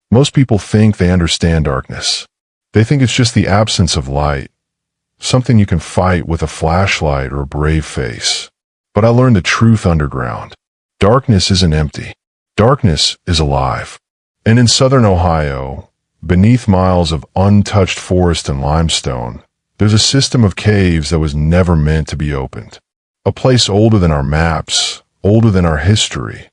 Most people think they understand darkness. They think it's just the absence of light, something you can fight with a flashlight or a brave face. But I learned the truth underground. Darkness isn't empty. Darkness is alive. And in southern Ohio, beneath miles of untouched forest and limestone, there's a system of caves that was never meant to be opened. A place older than our maps, older than our history,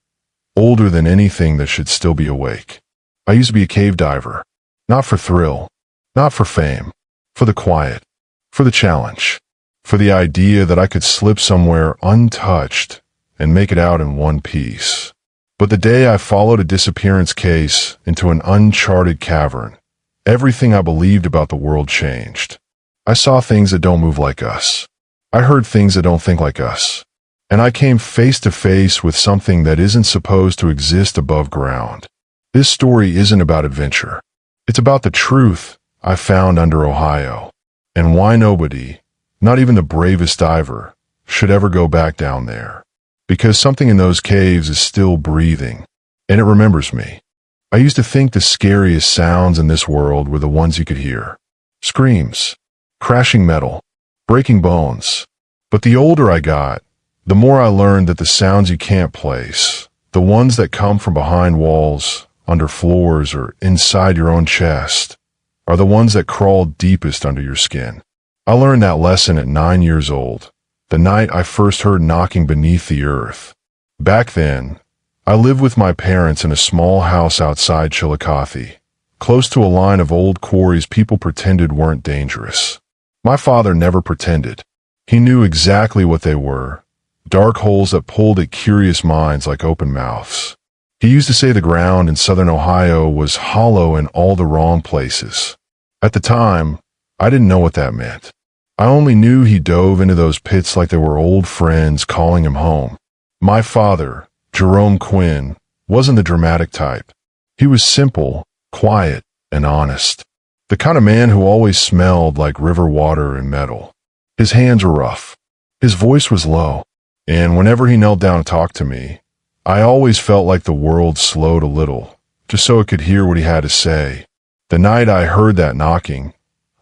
older than anything that should still be awake. I used to be a cave diver, not for thrill, not for fame, for the quiet, for the challenge, for the idea that I could slip somewhere untouched and make it out in one piece. But the day I followed a disappearance case into an uncharted cavern, everything I believed about the world changed. I saw things that don't move like us. I heard things that don't think like us. And I came face to face with something that isn't supposed to exist above ground. This story isn't about adventure. It's about the truth I found under Ohio, and why nobody, not even the bravest diver, should ever go back down there. Because something in those caves is still breathing, and it remembers me. I used to think the scariest sounds in this world were the ones you could hear. Screams, crashing metal, breaking bones. But the older I got, the more I learned that the sounds you can't place, the ones that come from behind walls, under floors, or inside your own chest, are the ones that crawl deepest under your skin. I learned that lesson at 9 years old, the night I first heard knocking beneath the earth. Back then, I lived with my parents in a small house outside Chillicothe, close to a line of old quarries people pretended weren't dangerous. My father never pretended. He knew exactly what they were, dark holes that pulled at curious minds like open mouths. He used to say the ground in southern Ohio was hollow in all the wrong places. At the time, I didn't know what that meant. I only knew he dove into those pits like they were old friends calling him home. My father, Jerome Quinn, wasn't the dramatic type. He was simple, quiet, and honest. The kind of man who always smelled like river water and metal. His hands were rough. His voice was low. And whenever he knelt down to talk to me, I always felt like the world slowed a little, just so I could hear what he had to say. The night I heard that knocking,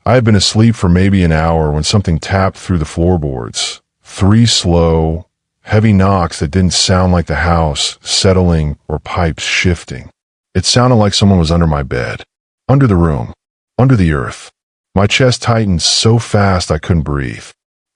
I had been asleep for maybe an hour when something tapped through the floorboards. 3 slow, heavy knocks that didn't sound like the house settling or pipes shifting. It sounded like someone was under my bed, under the room, under the earth. My chest tightened so fast I couldn't breathe.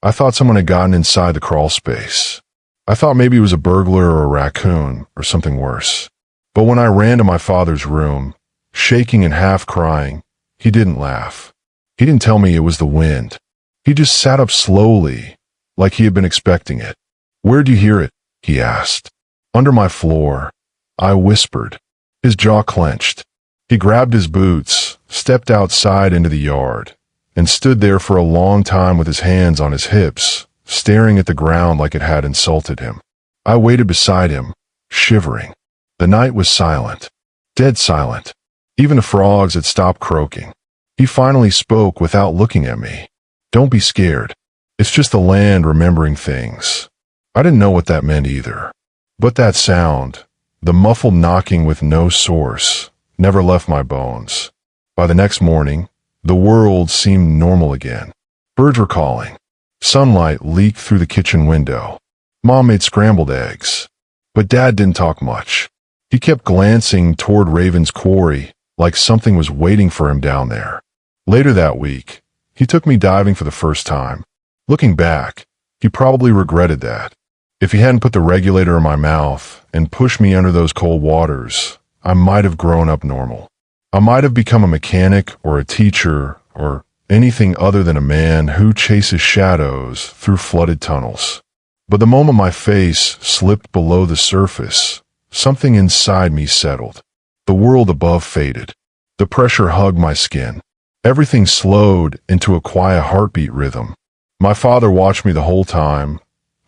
I thought someone had gotten inside the crawl space. I thought maybe it was a burglar or a raccoon or something worse. But when I ran to my father's room, shaking and half crying, he didn't laugh. He didn't tell me it was the wind. He just sat up slowly, like he had been expecting it. "Where'd you hear it?" he asked. "Under my floor," I whispered. His jaw clenched. He grabbed his boots, stepped outside into the yard, and stood there for a long time with his hands on his hips, staring at the ground like it had insulted him. I waited beside him, shivering. The night was silent, dead silent. Even the frogs had stopped croaking. He finally spoke without looking at me. "Don't be scared. It's just the land remembering things." I didn't know what that meant either. But that sound, the muffled knocking with no source, never left my bones. By the next morning, the world seemed normal again. Birds were calling. Sunlight leaked through the kitchen window. Mom made scrambled eggs. But Dad didn't talk much. He kept glancing toward Raven's quarry, like something was waiting for him down there. Later that week, he took me diving for the first time. Looking back, he probably regretted that. If he hadn't put the regulator in my mouth and pushed me under those cold waters, I might have grown up normal. I might have become a mechanic or a teacher or anything other than a man who chases shadows through flooded tunnels. But the moment my face slipped below the surface, something inside me settled. The world above faded. The pressure hugged my skin. Everything slowed into a quiet heartbeat rhythm. My father watched me the whole time,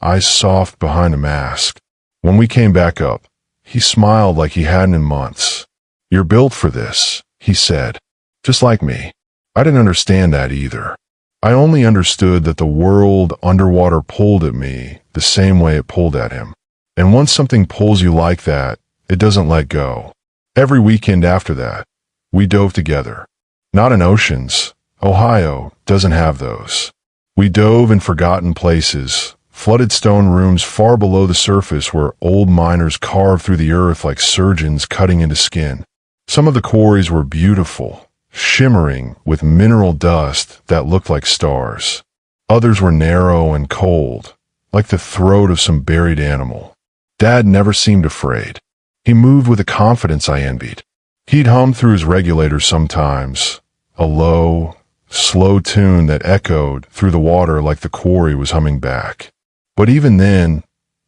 eyes soft behind a mask. When we came back up, he smiled like he hadn't in months. "You're built for this," he said. Just like me. I didn't understand that either. I only understood that the world underwater pulled at me the same way it pulled at him. And once something pulls you like that, it doesn't let go. Every weekend after that, We dove together. Not in oceans. Ohio doesn't have those. We dove in forgotten places, flooded stone rooms far below the surface where old miners carved through the earth like surgeons cutting into skin. Some of the quarries were beautiful, shimmering with mineral dust that looked like stars. Others were narrow and cold, like the throat of some buried animal. Dad never seemed afraid. He moved with a confidence I envied. He'd hum through his regulator sometimes, a low, slow tune that echoed through the water like the quarry was humming back. But even then,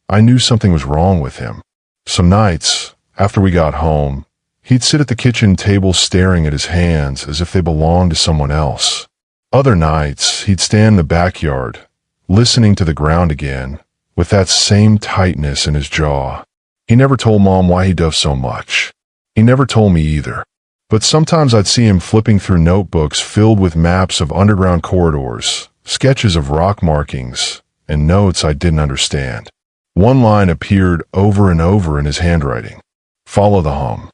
I knew something was wrong with him. Some nights, after we got home, he'd sit at the kitchen table staring at his hands as if they belonged to someone else. Other nights, he'd stand in the backyard, listening to the ground again, with that same tightness in his jaw. He never told Mom why he dove so much. He never told me either. But sometimes I'd see him flipping through notebooks filled with maps of underground corridors, sketches of rock markings, and notes I didn't understand. One line appeared over and over in his handwriting. Follow the hum.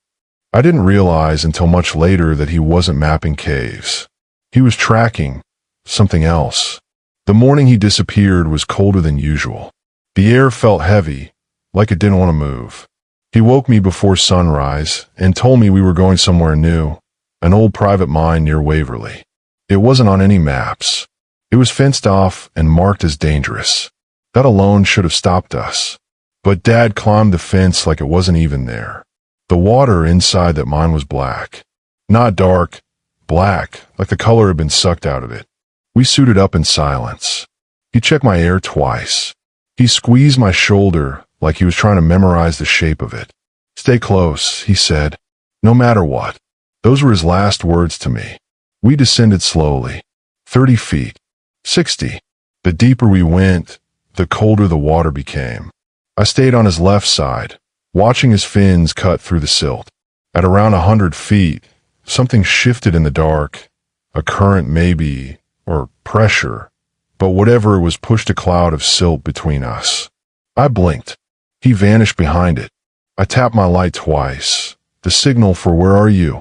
I didn't realize until much later that he wasn't mapping caves. He was tracking something else. The morning he disappeared was colder than usual. The air felt heavy, like it didn't want to move. He woke me before sunrise and told me we were going somewhere new, an old private mine near Waverly. It wasn't on any maps. It was fenced off and marked as dangerous. That alone should have stopped us. But Dad climbed the fence like it wasn't even there. The water inside that mine was black. Not dark, black, like the color had been sucked out of it. We suited up in silence. He checked my air twice. He squeezed my shoulder like he was trying to memorize the shape of it. Stay close, he said, no matter what. Those were his last words to me. We descended slowly. 30 feet. 60. The deeper we went, the colder the water became. I stayed on his left side, watching his fins cut through the silt. At around 100 feet, something shifted in the dark. A current maybe, or pressure, but whatever it was pushed a cloud of silt between us. I blinked. He vanished behind it. I tapped my light twice, the signal for where are you?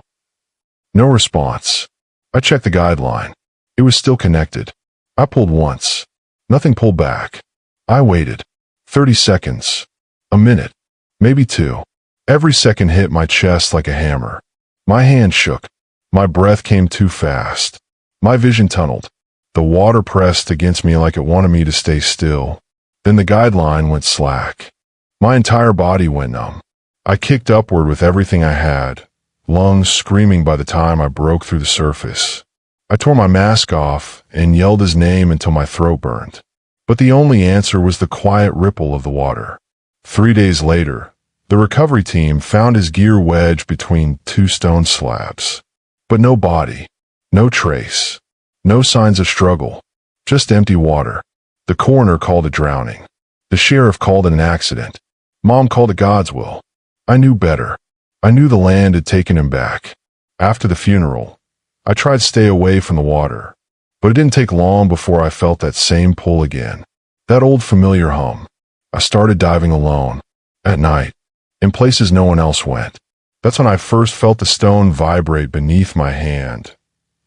No response. I checked the guideline. It was still connected. I pulled once. Nothing pulled back. I waited. 30 seconds. A minute. Maybe 2. Every second hit my chest like a hammer. My hand shook. My breath came too fast. My vision tunneled. The water pressed against me like it wanted me to stay still. Then the guideline went slack. My entire body went numb. I kicked upward with everything I had, lungs screaming by the time I broke through the surface. I tore my mask off and yelled his name until my throat burned. But the only answer was the quiet ripple of the water. 3 days later, the recovery team found his gear wedged between 2 stone slabs. But no body, no trace, no signs of struggle, just empty water. The coroner called it drowning. The sheriff called it an accident. Mom called it God's will. I knew better. I knew the land had taken him back. After the funeral, I tried to stay away from the water, but it didn't take long before I felt that same pull again. That old familiar hum. I started diving alone, at night, in places no one else went. That's when I first felt the stone vibrate beneath my hand.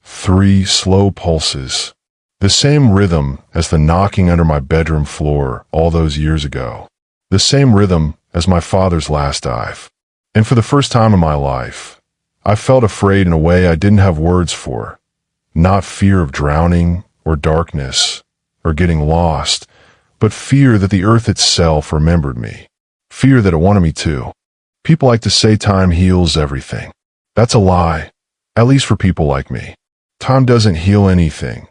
3 slow pulses. The same rhythm as the knocking under my bedroom floor all those years ago. The same rhythm as my father's last dive. And for the first time in my life, I felt afraid in a way I didn't have words for. Not fear of drowning or darkness or getting lost, but fear that the earth itself remembered me. Fear that it wanted me to. People like to say time heals everything. That's a lie, at least for people like me. Time doesn't heal anything.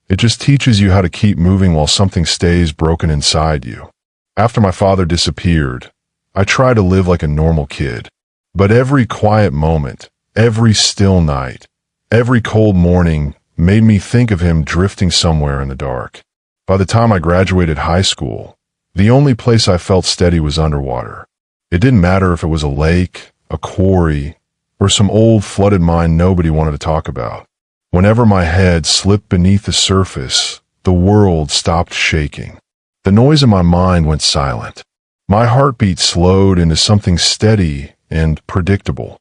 It just teaches you how to keep moving while something stays broken inside you. After my father disappeared, I tried to live like a normal kid. But every quiet moment, every still night, every cold morning made me think of him drifting somewhere in the dark. By the time I graduated high school, the only place I felt steady was underwater. It didn't matter if it was a lake, a quarry, or some old flooded mine nobody wanted to talk about. Whenever my head slipped beneath the surface, the world stopped shaking. The noise in my mind went silent. My heartbeat slowed into something steady and predictable.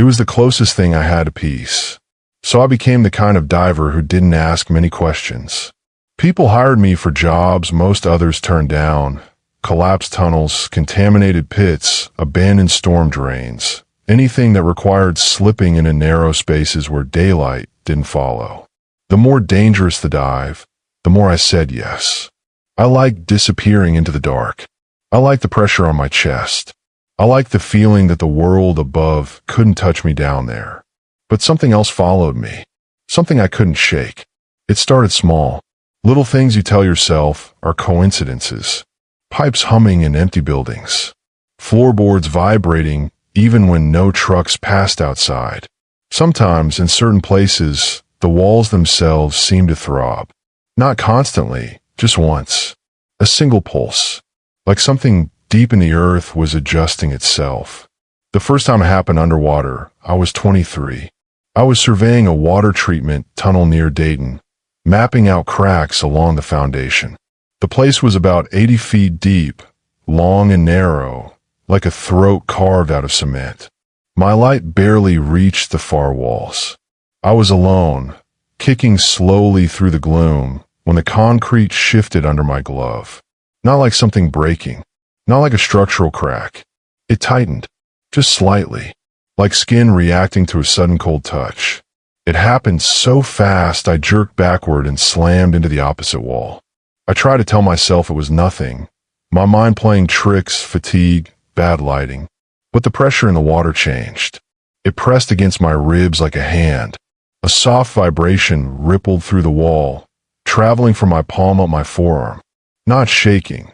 It was the closest thing I had to peace. So I became the kind of diver who didn't ask many questions. People hired me for jobs most others turned down. Collapsed tunnels, contaminated pits, abandoned storm drains. Anything that required slipping into narrow spaces where daylight didn't follow. The more dangerous the dive, the more I said yes. I liked disappearing into the dark. I liked the pressure on my chest. I liked the feeling that the world above couldn't touch me down there. But something else followed me. Something I couldn't shake. It started small. Little things you tell yourself are coincidences. Pipes humming in empty buildings. Floorboards vibrating even when no trucks passed outside. Sometimes, in certain places, the walls themselves seemed to throb. Not constantly, just once. A single pulse. Like something deep in the earth was adjusting itself. The first time it happened underwater, I was 23. I was surveying a water treatment tunnel near Dayton, mapping out cracks along the foundation. The place was about 80 feet deep, long and narrow, like a throat carved out of cement. My light barely reached the far walls. I was alone, kicking slowly through the gloom when the concrete shifted under my glove. Not like something breaking, not like a structural crack. It tightened, just slightly, like skin reacting to a sudden cold touch. It happened so fast I jerked backward and slammed into the opposite wall. I tried to tell myself it was nothing, my mind playing tricks, fatigue, bad lighting. But the pressure in the water changed. It pressed against my ribs like a hand. A soft vibration rippled through the wall, traveling from my palm up my forearm. Not shaking,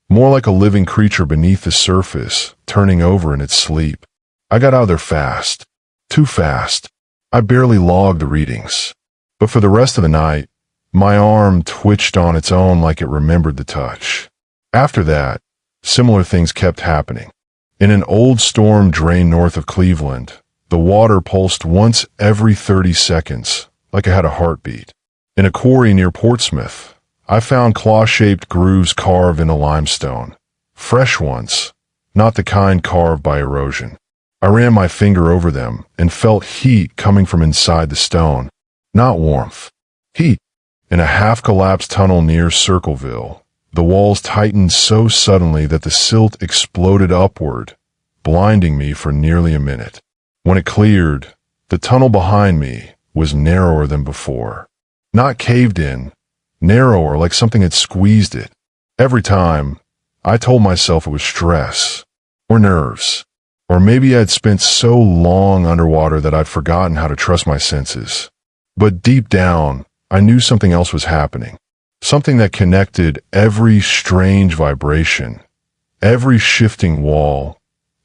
more like a living creature beneath the surface, turning over in its sleep. I got out of there fast. Too fast. I barely logged the readings. But for the rest of the night, my arm twitched on its own like it remembered the touch. After that, similar things kept happening. In an old storm drain north of Cleveland, the water pulsed once every 30 seconds, like it had a heartbeat. In a quarry near Portsmouth, I found claw-shaped grooves carved into limestone. Fresh ones, not the kind carved by erosion. I ran my finger over them and felt heat coming from inside the stone. Not warmth. Heat. In a half-collapsed tunnel near Circleville, the walls tightened so suddenly that the silt exploded upward, blinding me for nearly a minute. When it cleared, the tunnel behind me was narrower than before. Not caved in, narrower like something had squeezed it. Every time, I told myself it was stress, or nerves, or maybe I'd spent so long underwater that I'd forgotten how to trust my senses. But deep down, I knew something else was happening. Something that connected every strange vibration, every shifting wall,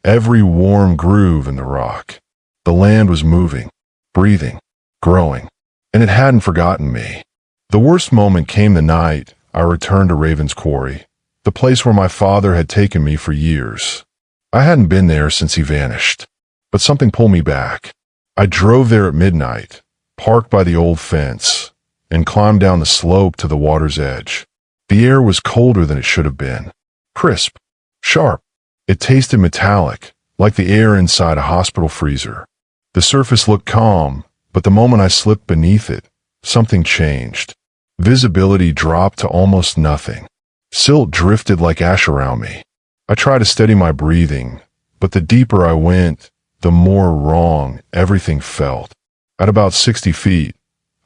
every warm groove in the rock. The land was moving, breathing, growing, and it hadn't forgotten me. The worst moment came the night I returned to Raven's Quarry, the place where my father had taken me for years. I hadn't been there since he vanished, but something pulled me back. I drove there at midnight, parked by the old fence, and climbed down the slope to the water's edge. The air was colder than it should have been. Crisp, sharp. It tasted metallic, like the air inside a hospital freezer. The surface looked calm, but the moment I slipped beneath it, something changed. Visibility dropped to almost nothing. Silt drifted like ash around me. I tried to steady my breathing, but the deeper I went, the more wrong everything felt. At about 60 feet,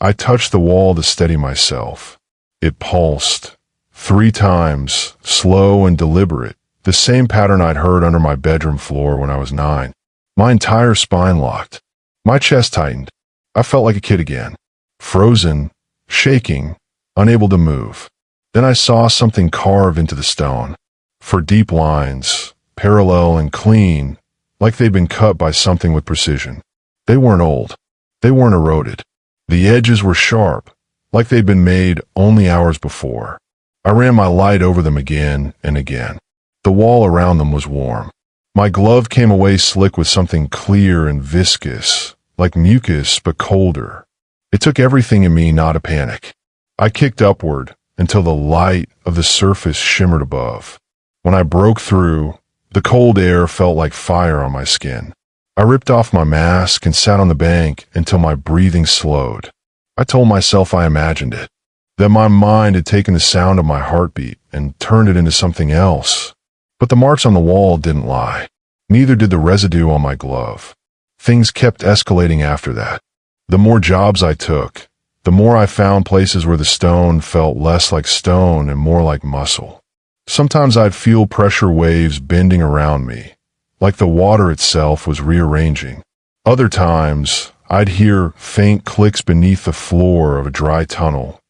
I touched the wall to steady myself. It pulsed. 3 times, slow and deliberate, the same pattern I'd heard under my bedroom floor when I was 9. My entire spine locked. My chest tightened. I felt like a kid again. Frozen, shaking, unable to move. Then I saw something carved into the stone. 4 deep lines, parallel and clean, like they'd been cut by something with precision. They weren't old. They weren't eroded. The edges were sharp, like they'd been made only hours before. I ran my light over them again and again. The wall around them was warm. My glove came away slick with something clear and viscous, like mucus but colder. It took everything in me not to panic. I kicked upward until the light of the surface shimmered above. When I broke through, the cold air felt like fire on my skin. I ripped off my mask and sat on the bank until my breathing slowed. I told myself I imagined it, that my mind had taken the sound of my heartbeat and turned it into something else. But the marks on the wall didn't lie. Neither did the residue on my glove. Things kept escalating after that. The more jobs I took, the more I found places where the stone felt less like stone and more like muscle. Sometimes I'd feel pressure waves bending around me, like the water itself was rearranging. Other times, I'd hear faint clicks beneath the floor of a dry tunnel,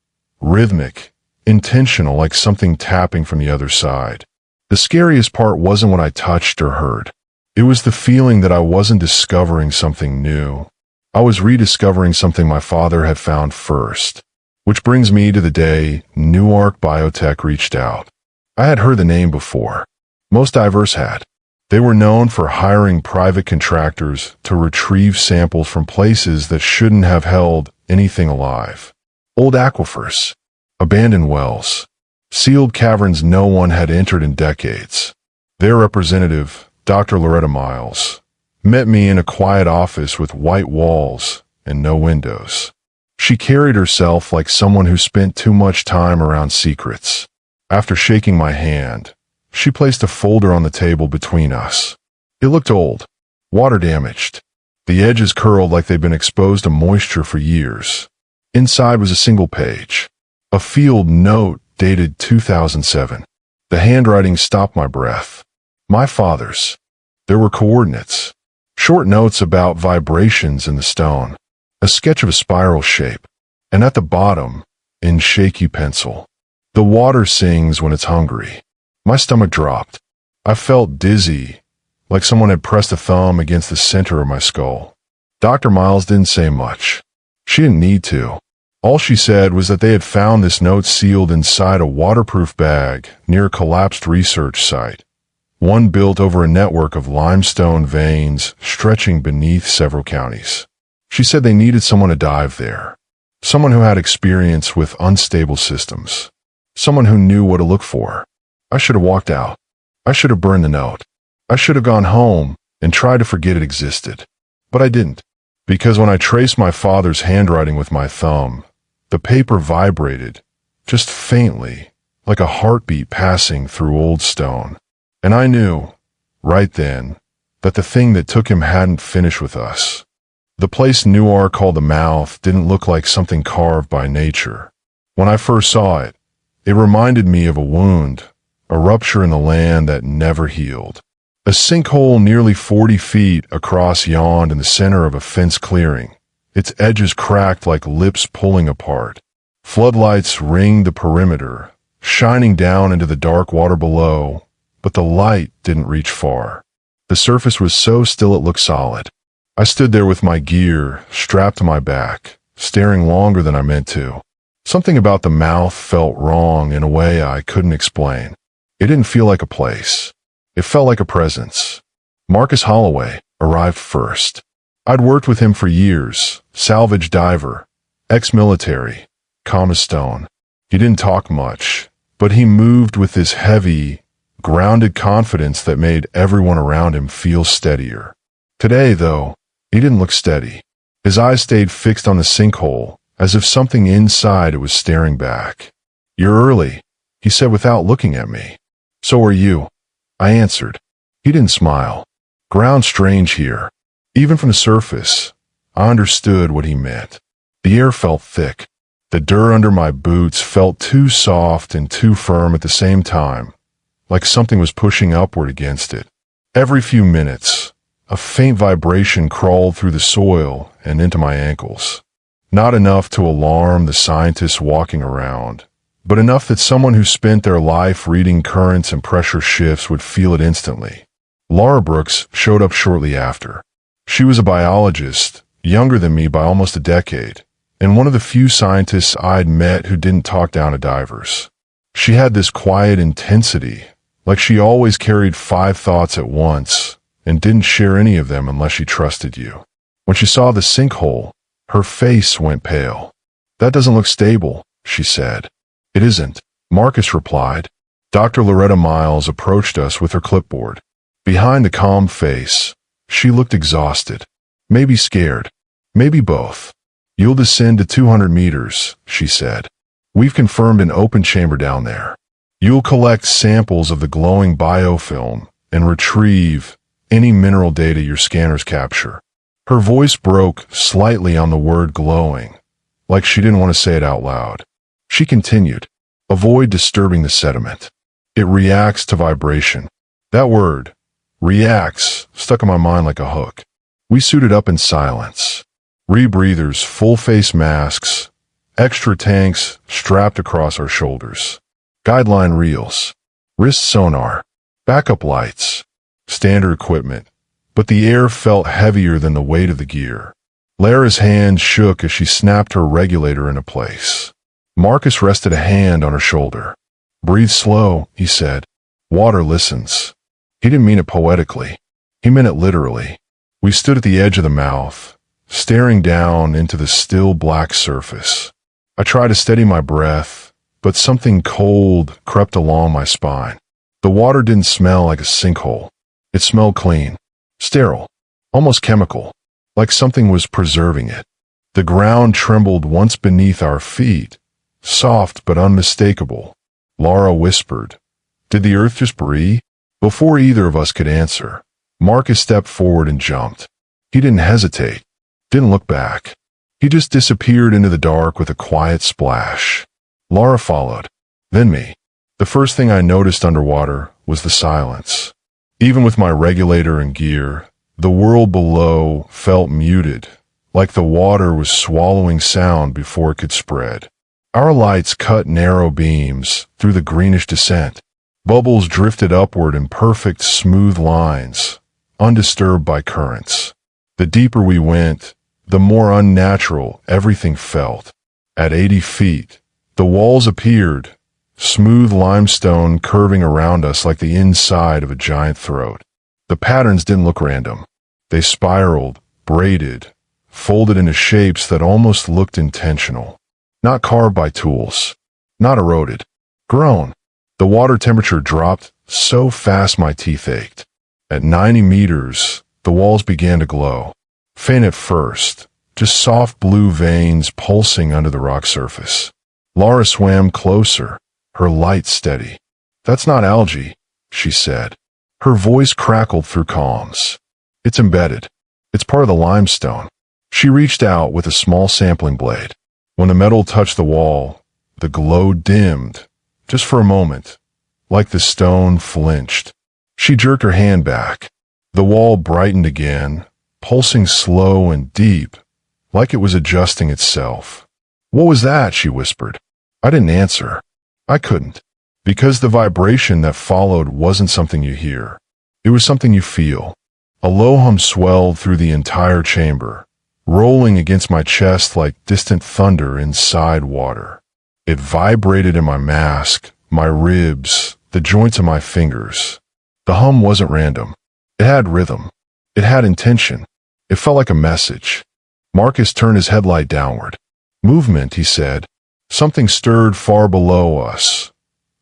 rhythmic, intentional, like something tapping from the other side. The scariest part wasn't what I touched or heard. It was the feeling that I wasn't discovering something new. I was rediscovering something my father had found first. Which brings me to the day Newark Biotech reached out. I had heard the name before. Most divers had. They were known for hiring private contractors to retrieve samples from places that shouldn't have held anything alive. Old aquifers, abandoned wells, sealed caverns no one had entered in decades. Their representative, Dr. Loretta Miles, met me in a quiet office with white walls and no windows. She carried herself like someone who spent too much time around secrets. After shaking my hand, she placed a folder on the table between us. It looked old, water-damaged. The edges curled like they'd been exposed to moisture for years. Inside was a single page, a field note dated 2007. The handwriting stopped my breath. My father's. There were coordinates, short notes about vibrations in the stone, a sketch of a spiral shape, and at the bottom, in shaky pencil, the water sings when it's hungry. My stomach dropped. I felt dizzy, like someone had pressed a thumb against the center of my skull. Dr. Miles didn't say much. She didn't need to. All she said was that they had found this note sealed inside a waterproof bag near a collapsed research site, one built over a network of limestone veins stretching beneath several counties. She said they needed someone to dive there, someone who had experience with unstable systems, someone who knew what to look for. I should have walked out. I should have burned the note. I should have gone home and tried to forget it existed. But I didn't, because when I traced my father's handwriting with my thumb, the paper vibrated, just faintly, like a heartbeat passing through old stone. And I knew, right then, that the thing that took him hadn't finished with us. The place Newark called the Mouth didn't look like something carved by nature. When I first saw it, it reminded me of a wound, a rupture in the land that never healed. A sinkhole nearly 40 feet across yawned in the center of a fenced clearing, its edges cracked like lips pulling apart. Floodlights ringed the perimeter, shining down into the dark water below, but the light didn't reach far. The surface was so still it looked solid. I stood there with my gear strapped to my back, staring longer than I meant to. Something about the Mouth felt wrong in a way I couldn't explain. It didn't feel like a place. It felt like a presence. Marcus Holloway arrived first. I'd worked with him for years, salvage diver, ex-military, calm as stone. He didn't talk much, but he moved with this heavy, grounded confidence that made everyone around him feel steadier. Today, though, he didn't look steady. His eyes stayed fixed on the sinkhole, as if something inside it was staring back. "You're early," he said without looking at me. "So are you," I answered. He didn't smile. Ground strange here. Even from the surface, I understood what he meant. The air felt thick. The dirt under my boots felt too soft and too firm at the same time, like something was pushing upward against it. Every few minutes, a faint vibration crawled through the soil and into my ankles. Not enough to alarm the scientists walking around, but enough that someone who spent their life reading currents and pressure shifts would feel it instantly. Laura Brooks showed up shortly after. She was a biologist, younger than me by almost a decade, and one of the few scientists I'd met who didn't talk down to divers. She had this quiet intensity, like she always carried 5 thoughts at once, and didn't share any of them unless she trusted you. When she saw the sinkhole, her face went pale. "That doesn't look stable," she said. "It isn't," Marcus replied. Dr. Loretta Miles approached us with her clipboard. Behind the calm face, She looked exhausted. Maybe scared. Maybe both. You'll descend to 200 meters, she said. We've confirmed an open chamber down there. You'll collect samples of the glowing biofilm and retrieve any mineral data your scanners capture. Her voice broke slightly on the word glowing, like she didn't want to say it out loud. She continued, avoid disturbing the sediment. It reacts to vibration. That word, reacts, stuck in my mind like a hook. We suited up in silence. Rebreathers, full face masks, extra tanks strapped across our shoulders. Guideline reels, wrist sonar, backup lights, standard equipment. But the air felt heavier than the weight of the gear. Lara's hand shook as she snapped her regulator into place. Marcus rested a hand on her shoulder. Breathe slow, he said. Water listens. He didn't mean it poetically. He meant it literally. We stood at the edge of the mouth, staring down into the still black surface. I tried to steady my breath, but something cold crept along my spine. The water didn't smell like a sinkhole. It smelled clean. Sterile, almost chemical, like something was preserving it. The ground trembled once beneath our feet, soft but unmistakable. Lara whispered, "Did the earth just breathe?" Before either of us could answer, Marcus stepped forward and jumped. He didn't hesitate, didn't look back. He just disappeared into the dark with a quiet splash. Lara followed, then me. The first thing I noticed underwater was the silence. Even with my regulator and gear, the world below felt muted, like the water was swallowing sound before it could spread. Our lights cut narrow beams through the greenish descent. Bubbles drifted upward in perfect, smooth lines, undisturbed by currents. The deeper we went, the more unnatural everything felt. At 80 feet, the walls appeared, smooth limestone curving around us like the inside of a giant throat. The patterns didn't look random. They spiraled, braided, folded into shapes that almost looked intentional. Not carved by tools. Not eroded. Grown. The water temperature dropped so fast my teeth ached. At 90 meters, the walls began to glow. Faint at first, just soft blue veins pulsing under the rock surface. Lara swam closer, her light steady. "That's not algae," she said. Her voice crackled through calms. "It's embedded. It's part of the limestone." She reached out with a small sampling blade. When the metal touched the wall, the glow dimmed, just for a moment, like the stone flinched. She jerked her hand back. The wall brightened again, pulsing slow and deep, like it was adjusting itself. "What was that?" she whispered. I didn't answer. I couldn't. Because the vibration that followed wasn't something you hear. It was something you feel. A low hum swelled through the entire chamber, rolling against my chest like distant thunder inside water. It vibrated in my mask, my ribs, the joints of my fingers. The hum wasn't random. It had rhythm. It had intention. It felt like a message. Marcus turned his headlight downward. "Movement," he said. Something stirred far below us.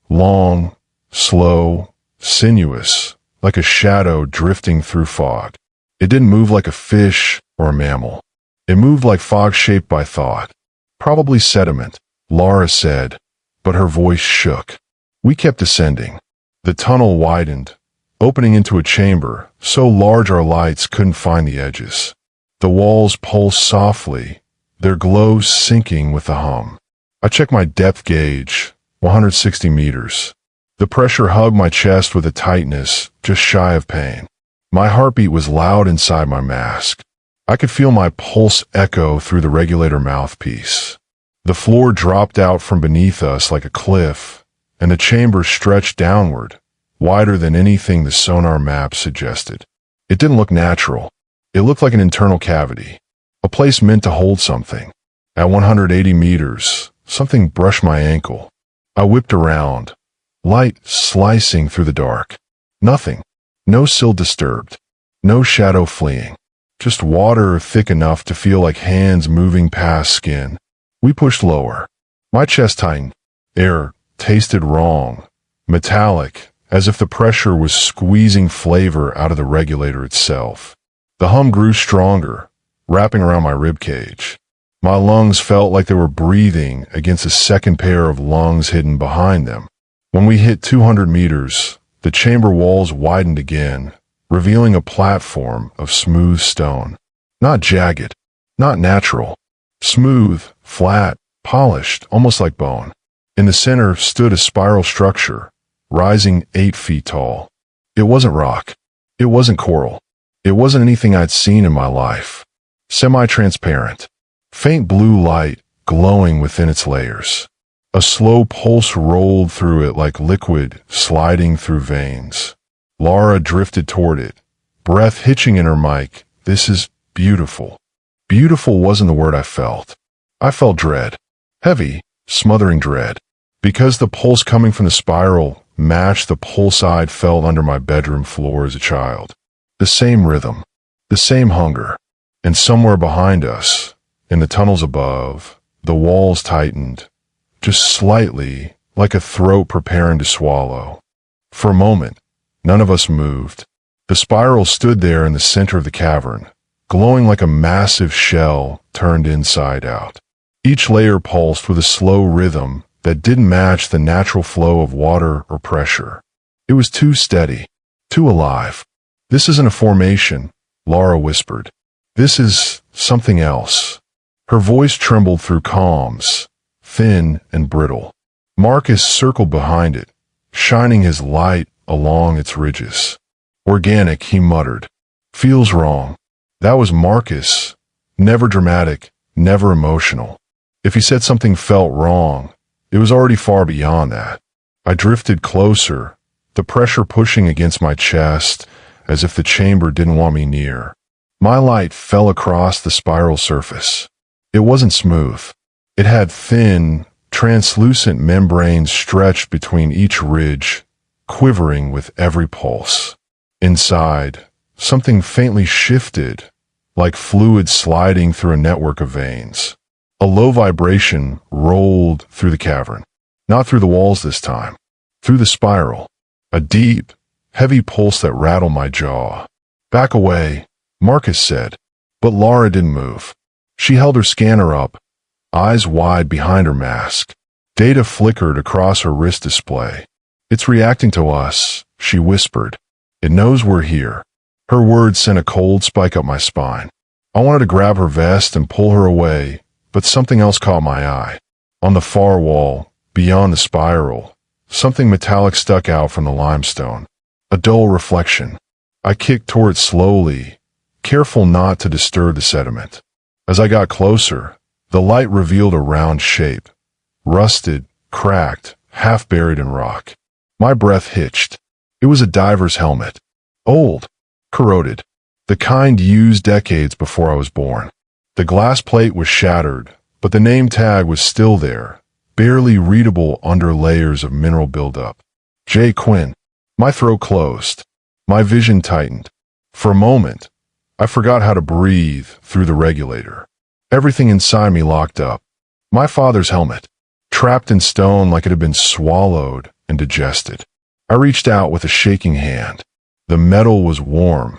Long, slow, sinuous, like a shadow drifting through fog. It didn't move like a fish or a mammal. It moved like fog shaped by thought. "Probably sediment," Lara said, but her voice shook. We kept descending. The tunnel widened, opening into a chamber so large our lights couldn't find the edges. The walls pulsed softly, their glow syncing with the hum. I checked my depth gauge, 160 meters. The pressure hugged my chest with a tightness just shy of pain. My heartbeat was loud inside my mask. I could feel my pulse echo through the regulator mouthpiece. The floor dropped out from beneath us like a cliff, and the chamber stretched downward, wider than anything the sonar map suggested. It didn't look natural. It looked like an internal cavity, a place meant to hold something. At 180 meters, something brushed my ankle. I whipped around, light slicing through the dark. Nothing. No sill disturbed. No shadow fleeing. Just water thick enough to feel like hands moving past skin. We pushed lower. My chest tightened. Air tasted wrong, metallic, as if the pressure was squeezing flavor out of the regulator itself. The hum grew stronger, wrapping around my ribcage. My lungs felt like they were breathing against a second pair of lungs hidden behind them. When we hit 200 meters, the chamber walls widened again, revealing a platform of smooth stone. Not jagged, not natural. Smooth, flat, polished, almost like bone. In the center stood a spiral structure, rising 8 feet tall. It wasn't rock. It wasn't coral. It wasn't anything I'd seen in my life. Semi-transparent. Faint blue light glowing within its layers. A slow pulse rolled through it like liquid sliding through veins. Laura drifted toward it, breath hitching in her mic. This is beautiful. Beautiful wasn't the word I felt. I felt dread. Heavy, smothering dread. Because the pulse coming from the spiral matched the pulse I'd felt under my bedroom floor as a child. The same rhythm. The same hunger. And somewhere behind us, in the tunnels above, the walls tightened. Just slightly, like a throat preparing to swallow. For a moment, none of us moved. The spiral stood there in the center of the cavern, glowing like a massive shell turned inside out. Each layer pulsed with a slow rhythm that didn't match the natural flow of water or pressure. It was too steady, too alive. This isn't a formation, Laura whispered. This is something else. Her voice trembled through calms, thin and brittle. Marcus circled behind it, shining his light along its ridges. Organic, he muttered. Feels wrong. That was Marcus. Never dramatic, never emotional. If he said something felt wrong, it was already far beyond that. I drifted closer, the pressure pushing against my chest as if the chamber didn't want me near. My light fell across the spiral surface. It wasn't smooth. It had thin, translucent membranes stretched between each ridge, quivering with every pulse. Inside, something faintly shifted, like fluid sliding through a network of veins. A low vibration rolled through the cavern. Not through the walls this time. Through the spiral. A deep, heavy pulse that rattled my jaw. Back away, Marcus said. But Laura didn't move. She held her scanner up, eyes wide behind her mask. Data flickered across her wrist display. It's reacting to us, she whispered. It knows we're here. Her words sent a cold spike up my spine. I wanted to grab her vest and pull her away, but something else caught my eye. On the far wall, beyond the spiral, something metallic stuck out from the limestone. A dull reflection. I kicked toward it slowly, careful not to disturb the sediment. As I got closer, the light revealed a round shape. Rusted, cracked, half buried in rock. My breath hitched. It was a diver's helmet. Old. Corroded. The kind used decades before I was born. The glass plate was shattered, but the name tag was still there, barely readable under layers of mineral buildup. J. Quinn. My throat closed. My vision tightened. For a moment, I forgot how to breathe through the regulator. Everything inside me locked up. My father's helmet, trapped in stone like it had been swallowed and digested. I reached out with a shaking hand. The metal was warm,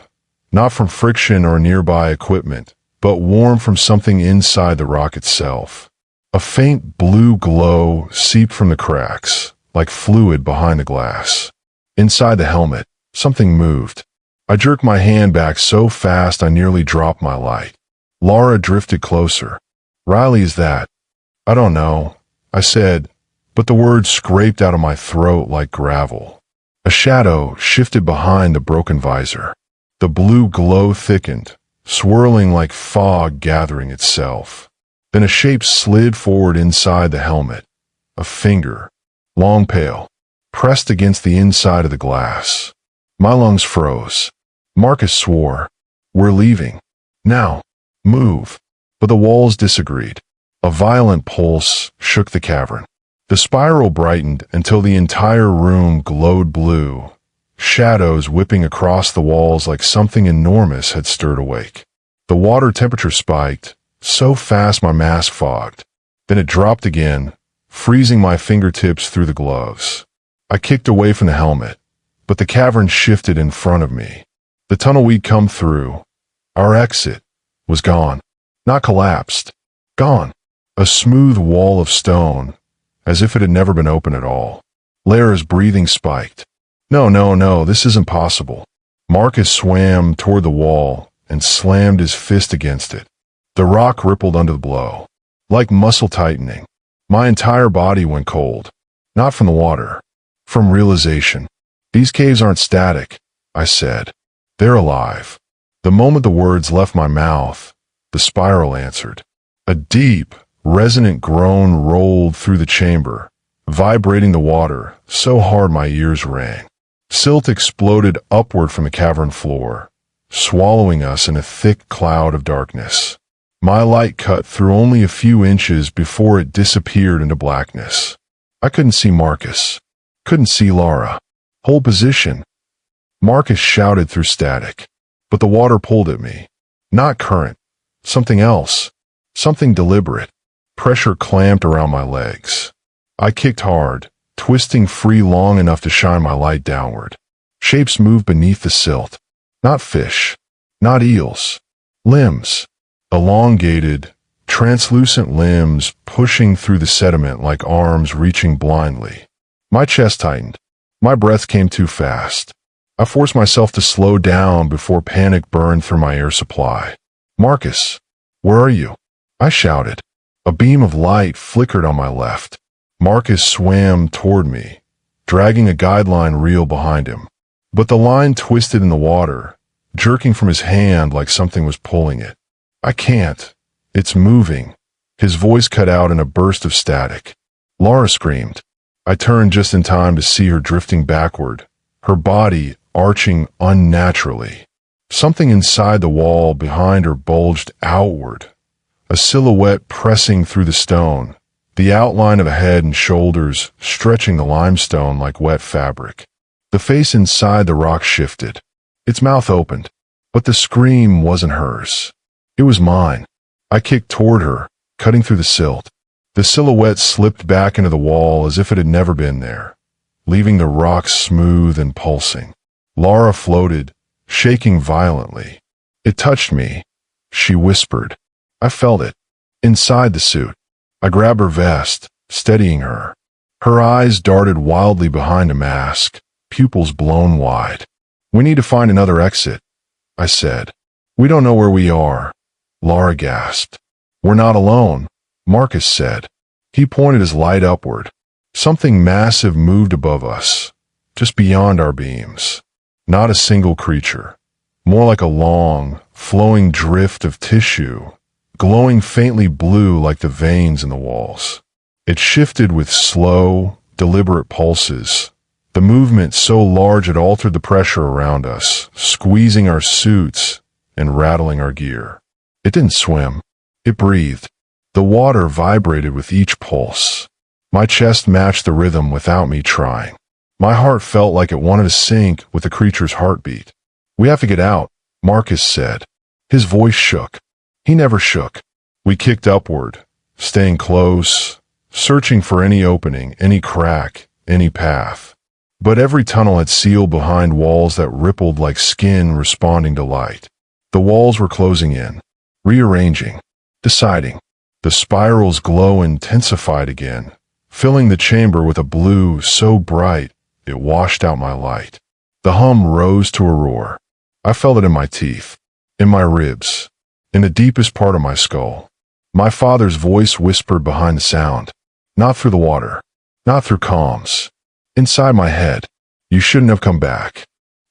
not from friction or nearby equipment, but warm from something inside the rock itself. A faint blue glow seeped from the cracks, like fluid behind the glass. Inside the helmet, something moved. I jerked my hand back so fast I nearly dropped my light. Laura drifted closer. Riley, is that? I don't know, I said, but the words scraped out of my throat like gravel. A shadow shifted behind the broken visor. The blue glow thickened, swirling like fog gathering itself. Then a shape slid forward inside the helmet. A finger, long pale, pressed against the inside of the glass. My lungs froze. Marcus swore. We're leaving. Now. Move. But the walls disagreed. A violent pulse shook the cavern. The spiral brightened until the entire room glowed blue, shadows whipping across the walls like something enormous had stirred awake. The water temperature spiked, so fast my mask fogged. Then it dropped again, freezing my fingertips through the gloves. I kicked away from the helmet, but the cavern shifted in front of me. The tunnel we'd come through. Our exit was gone. Not collapsed. Gone. A smooth wall of stone, as if it had never been open at all. Lara's breathing spiked. No, this isn't possible. Marcus swam toward the wall and slammed his fist against it. The rock rippled under the blow. Like muscle tightening. My entire body went cold. Not from the water. From realization. These caves aren't static, I said. They're alive. The moment the words left my mouth, the spiral answered. A deep, resonant groan rolled through the chamber, vibrating the water so hard my ears rang. Silt exploded upward from the cavern floor, swallowing us in a thick cloud of darkness. My light cut through only a few inches before it disappeared into blackness. I couldn't see Marcus. Couldn't see Lara. Hold position. Marcus shouted through static. But the water pulled at me. Not current. Something else. Something deliberate. Pressure clamped around my legs. I kicked hard, twisting free long enough to shine my light downward. Shapes moved beneath the silt. Not fish. Not eels. Limbs. Elongated, translucent limbs pushing through the sediment like arms reaching blindly. My chest tightened. My breath came too fast. I forced myself to slow down before panic burned through my air supply. Marcus, where are you? I shouted. A beam of light flickered on my left. Marcus swam toward me, dragging a guideline reel behind him. But the line twisted in the water, jerking from his hand like something was pulling it. I can't. It's moving. His voice cut out in a burst of static. Lara screamed. I turned just in time to see her drifting backward, her body arching unnaturally. Something inside the wall behind her bulged outward, a silhouette pressing through the stone, the outline of a head and shoulders stretching the limestone like wet fabric. The face inside the rock shifted. Its mouth opened, but the scream wasn't hers. It was mine. I kicked toward her, cutting through the silt. The silhouette slipped back into the wall as if it had never been there, leaving the rock smooth and pulsing. Lara floated, shaking violently. It touched me, she whispered. I felt it. Inside the suit. I grabbed her vest, steadying her. Her eyes darted wildly behind a mask, pupils blown wide. We need to find another exit, I said. We don't know where we are. Lara gasped. We're not alone, Marcus said. He pointed his light upward. Something massive moved above us, just beyond our beams. Not a single creature. More like a long, flowing drift of tissue, glowing faintly blue like the veins in the walls. It shifted with slow, deliberate pulses, the movement so large it altered the pressure around us, squeezing our suits and rattling our gear. It didn't swim. It breathed. The water vibrated with each pulse. My chest matched the rhythm without me trying. My heart felt like it wanted to sync with the creature's heartbeat. We have to get out, Marcus said. His voice shook. He never shook. We kicked upward, staying close, searching for any opening, any crack, any path. But every tunnel had sealed behind walls that rippled like skin responding to light. The walls were closing in, rearranging, deciding. The spiral's glow intensified again, filling the chamber with a blue so bright it washed out my light. The hum rose to a roar. I felt it in my teeth, in my ribs, in the deepest part of my skull. My father's voice whispered behind the sound. Not through the water, not through comms. Inside my head, you shouldn't have come back.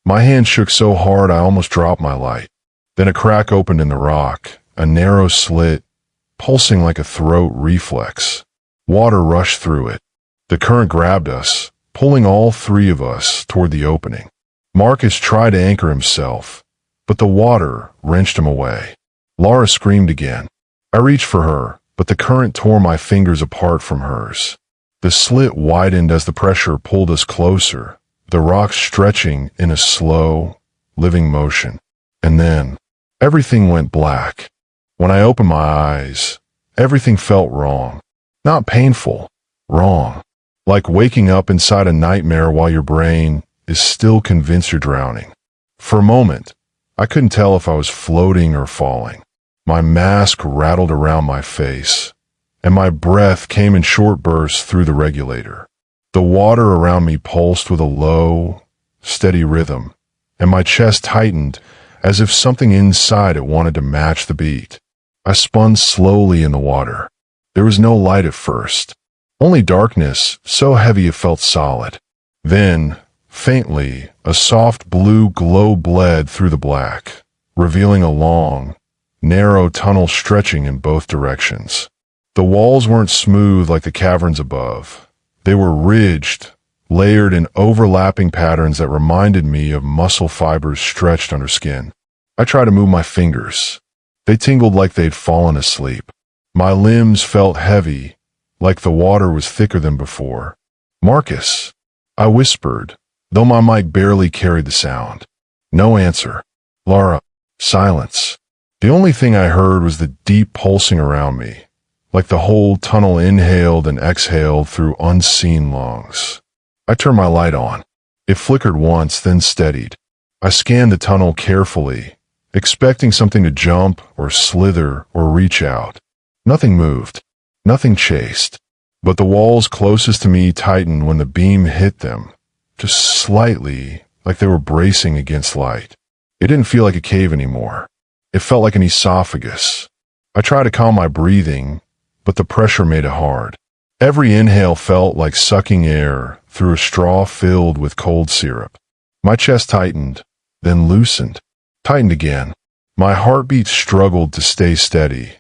My hand shook so hard I almost dropped my light. Then a crack opened in the rock, a narrow slit, pulsing like a throat reflex. Water rushed through it. The current grabbed us, pulling all three of us toward the opening. Marcus tried to anchor himself, but the water wrenched him away. Lara screamed again. I reached for her, but the current tore my fingers apart from hers. The slit widened as the pressure pulled us closer, the rocks stretching in a slow, living motion. And then, everything went black. When I opened my eyes, everything felt wrong. Not painful, wrong. Like waking up inside a nightmare while your brain is still convinced you're drowning. For a moment, I couldn't tell if I was floating or falling. My mask rattled around my face, and my breath came in short bursts through the regulator. The water around me pulsed with a low, steady rhythm, and my chest tightened as if something inside it wanted to match the beat. I spun slowly in the water. There was no light at first, only darkness so heavy it felt solid. Then, faintly, a soft blue glow bled through the black, revealing a long, narrow tunnel stretching in both directions. The walls weren't smooth like the caverns above. They were ridged, layered in overlapping patterns that reminded me of muscle fibers stretched under skin. I tried to move my fingers. They tingled like they'd fallen asleep. My limbs felt heavy, like the water was thicker than before. "Marcus," I whispered, though my mic barely carried the sound. No answer. "Lara." Silence. The only thing I heard was the deep pulsing around me, like the whole tunnel inhaled and exhaled through unseen lungs. I turned my light on. It flickered once, then steadied. I scanned the tunnel carefully, expecting something to jump or slither or reach out. Nothing moved. Nothing chased. But the walls closest to me tightened when the beam hit them, just slightly, like they were bracing against light. It didn't feel like a cave anymore. It felt like an esophagus. I tried to calm my breathing, but the pressure made it hard. Every inhale felt like sucking air through a straw filled with cold syrup. My chest tightened, then loosened, tightened again. My heartbeat struggled to stay steady,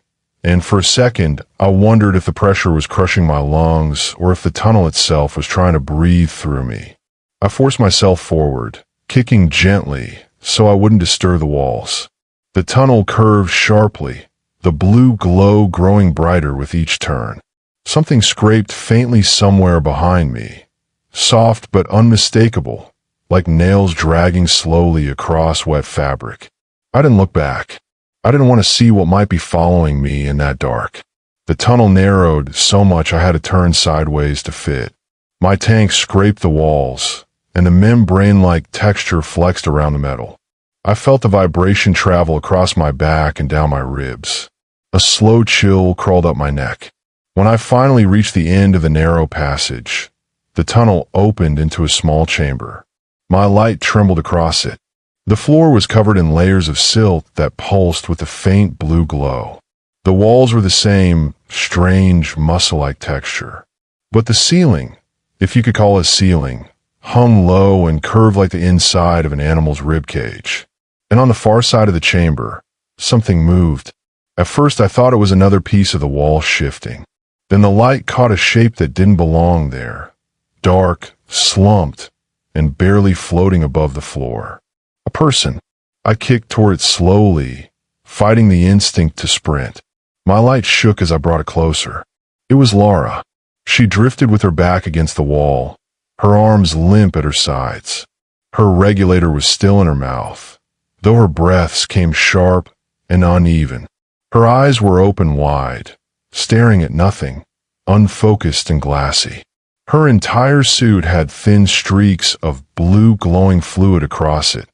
and for a second, I wondered if the pressure was crushing my lungs or if the tunnel itself was trying to breathe through me. I forced myself forward, kicking gently so I wouldn't disturb the walls. The tunnel curved sharply, the blue glow growing brighter with each turn. Something scraped faintly somewhere behind me, soft but unmistakable, like nails dragging slowly across wet fabric. I didn't look back. I didn't want to see what might be following me in that dark. The tunnel narrowed so much I had to turn sideways to fit. My tank scraped the walls, and the membrane-like texture flexed around the metal. I felt the vibration travel across my back and down my ribs. A slow chill crawled up my neck. When I finally reached the end of the narrow passage, the tunnel opened into a small chamber. My light trembled across it. The floor was covered in layers of silt that pulsed with a faint blue glow. The walls were the same strange, muscle-like texture. But the ceiling, if you could call it a ceiling, hung low and curved like the inside of an animal's rib cage. And on the far side of the chamber, something moved. At first I thought it was another piece of the wall shifting. Then the light caught a shape that didn't belong there. Dark, slumped, and barely floating above the floor. A person. I kicked toward it slowly, fighting the instinct to sprint. My light shook as I brought it closer. It was Lara. She drifted with her back against the wall, her arms limp at her sides. Her regulator was still in her mouth, though her breaths came sharp and uneven. Her eyes were open wide, staring at nothing, unfocused and glassy. Her entire suit had thin streaks of blue glowing fluid across it,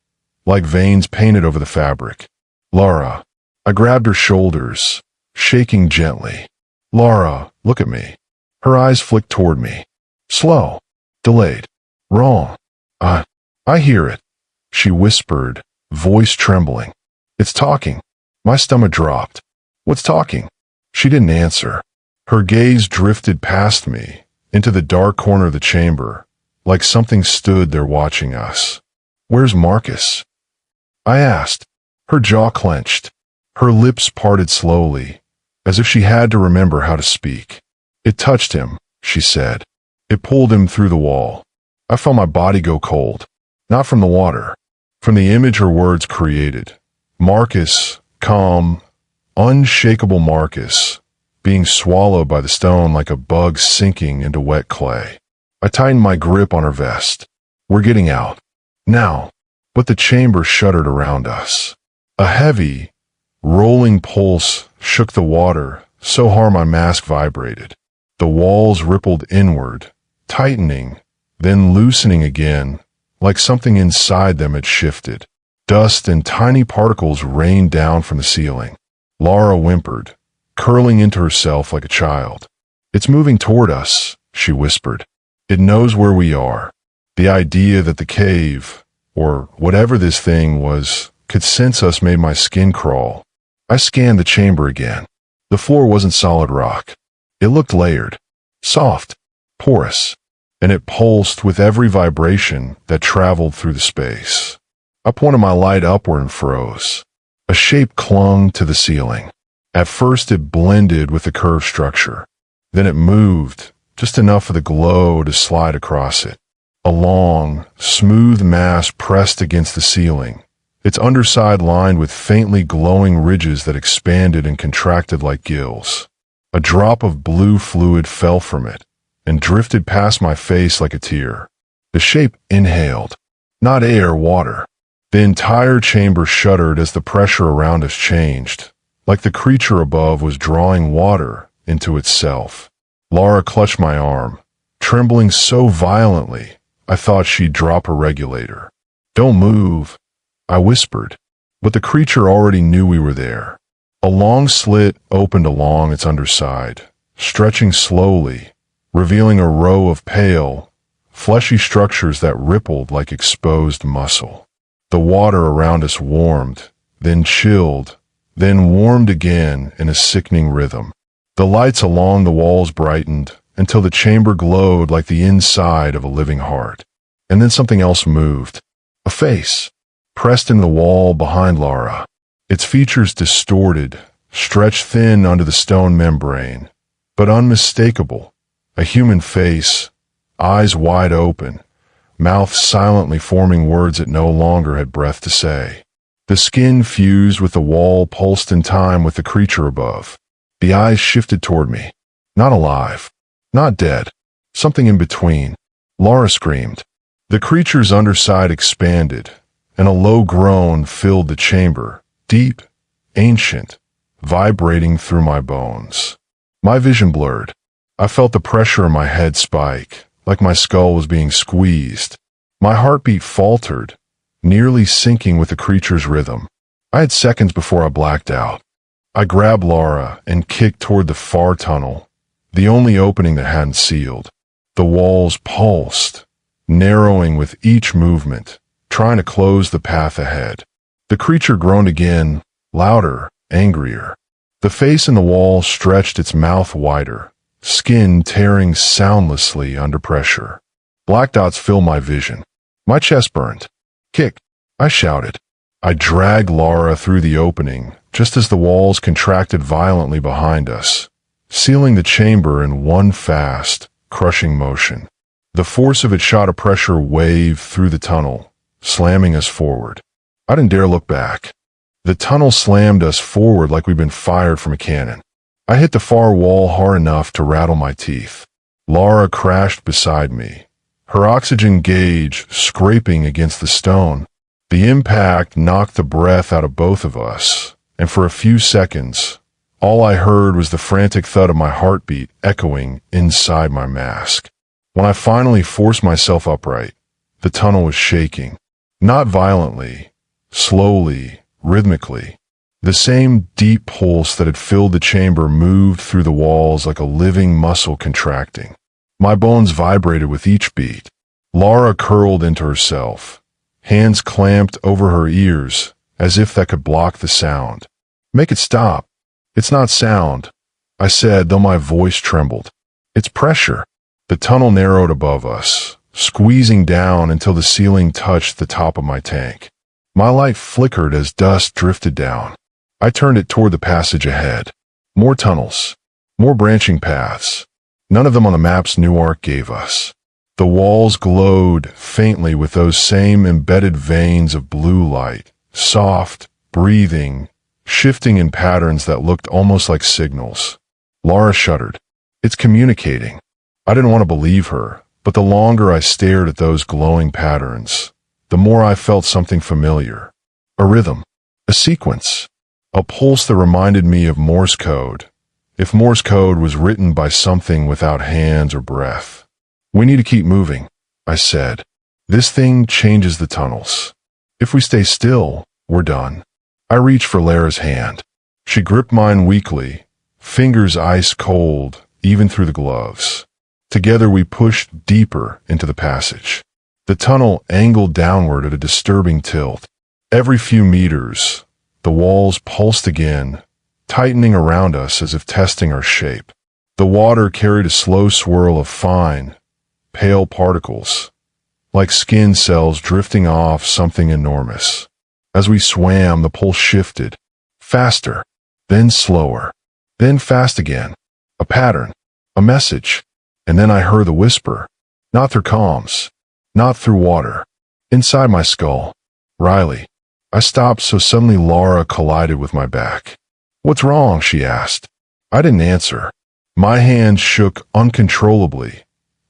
like veins painted over the fabric. "Lara." I grabbed her shoulders, shaking gently. "Lara, look at me." Her eyes flicked toward me. Slow. Delayed. "Wrong. I hear it," she whispered, voice trembling. "It's talking." My stomach dropped. "What's talking?" She didn't answer. Her gaze drifted past me, into the dark corner of the chamber, like something stood there watching us. "Where's Marcus?" I asked. Her jaw clenched. Her lips parted slowly, as if she had to remember how to speak. "It touched him," she said. "It pulled him through the wall." I felt my body go cold. Not from the water, from the image her words created. Marcus, calm, unshakable Marcus, being swallowed by the stone like a bug sinking into wet clay. I tightened my grip on her vest. "We're getting out. Now." But the chamber shuddered around us. A heavy, rolling pulse shook the water so hard my mask vibrated. The walls rippled inward, tightening, then loosening again, like something inside them had shifted. Dust and tiny particles rained down from the ceiling. Lara whimpered, curling into herself like a child. "It's moving toward us," she whispered. "It knows where we are." The idea that the cave, or whatever this thing was, could sense us made my skin crawl. I scanned the chamber again. The floor wasn't solid rock. It looked layered, soft, porous, and it pulsed with every vibration that traveled through the space. I pointed my light upward and froze. A shape clung to the ceiling. At first it blended with the curved structure. Then it moved, just enough for the glow to slide across it. A long, smooth mass pressed against the ceiling, its underside lined with faintly glowing ridges that expanded and contracted like gills. A drop of blue fluid fell from it and drifted past my face like a tear. The shape inhaled, not air, water. The entire chamber shuddered as the pressure around us changed, like the creature above was drawing water into itself. Lara clutched my arm, trembling so violently I thought she'd drop her regulator. "Don't move," I whispered, but the creature already knew we were there. A long slit opened along its underside, stretching slowly, revealing a row of pale, fleshy structures that rippled like exposed muscle. The water around us warmed, then chilled, then warmed again in a sickening rhythm. The lights along the walls brightened until the chamber glowed like the inside of a living heart. And then something else moved. A face, pressed in the wall behind Lara. Its features distorted, stretched thin under the stone membrane, but unmistakable. A human face, eyes wide open, mouth silently forming words it no longer had breath to say. The skin fused with the wall pulsed in time with the creature above. The eyes shifted toward me. Not alive. Not dead. Something in between. Lara screamed. The creature's underside expanded, and a low groan filled the chamber, deep, ancient, vibrating through my bones. My vision blurred. I felt the pressure in my head spike, like my skull was being squeezed. My heartbeat faltered, nearly syncing with the creature's rhythm. I had seconds before I blacked out. I grabbed Lara and kicked toward the far tunnel, the only opening that hadn't sealed. The walls pulsed, narrowing with each movement, trying to close the path ahead. The creature groaned again, louder, angrier. The face in the wall stretched its mouth wider, skin tearing soundlessly under pressure. Black dots filled my vision. My chest burned. "Kick!" I shouted. I dragged Lara through the opening, just as the walls contracted violently behind us, sealing the chamber in one fast, crushing motion. The force of it shot a pressure wave through the tunnel, slamming us forward. I didn't dare look back. The tunnel slammed us forward like we'd been fired from a cannon. I hit the far wall hard enough to rattle my teeth. Lara crashed beside me, her oxygen gauge scraping against the stone. The impact knocked the breath out of both of us, and for a few seconds, all I heard was the frantic thud of my heartbeat echoing inside my mask. When I finally forced myself upright, the tunnel was shaking. Not violently, slowly, rhythmically. The same deep pulse that had filled the chamber moved through the walls like a living muscle contracting. My bones vibrated with each beat. Lara curled into herself, hands clamped over her ears as if that could block the sound. "Make it stop. It's not sound," I said, though my voice trembled. "It's pressure." The tunnel narrowed above us, squeezing down until the ceiling touched the top of my tank. My light flickered as dust drifted down. I turned it toward the passage ahead. More tunnels, more branching paths, none of them on the maps Newark gave us. The walls glowed faintly with those same embedded veins of blue light, soft, breathing, shifting in patterns that looked almost like signals. Lara shuddered. "It's communicating." I didn't want to believe her, but the longer I stared at those glowing patterns, the more I felt something familiar. A rhythm, a sequence, a pulse that reminded me of Morse code, if Morse code was written by something without hands or breath. "We need to keep moving," I said. "This thing changes the tunnels." If we stay still, we're done. I reached for Lara's hand. She gripped mine weakly, fingers ice cold, even through the gloves. Together we pushed deeper into the passage. The tunnel angled downward at a disturbing tilt. Every few meters, the walls pulsed again, tightening around us as if testing our shape. The water carried a slow swirl of fine, pale particles, like skin cells drifting off something enormous. As we swam, the pulse shifted, faster, then slower, then fast again. A pattern, a message, and then I heard the whisper, not through comms, not through water, inside my skull. Riley. I stopped so suddenly Lara collided with my back. What's wrong? She asked. I didn't answer. My hand shook uncontrollably,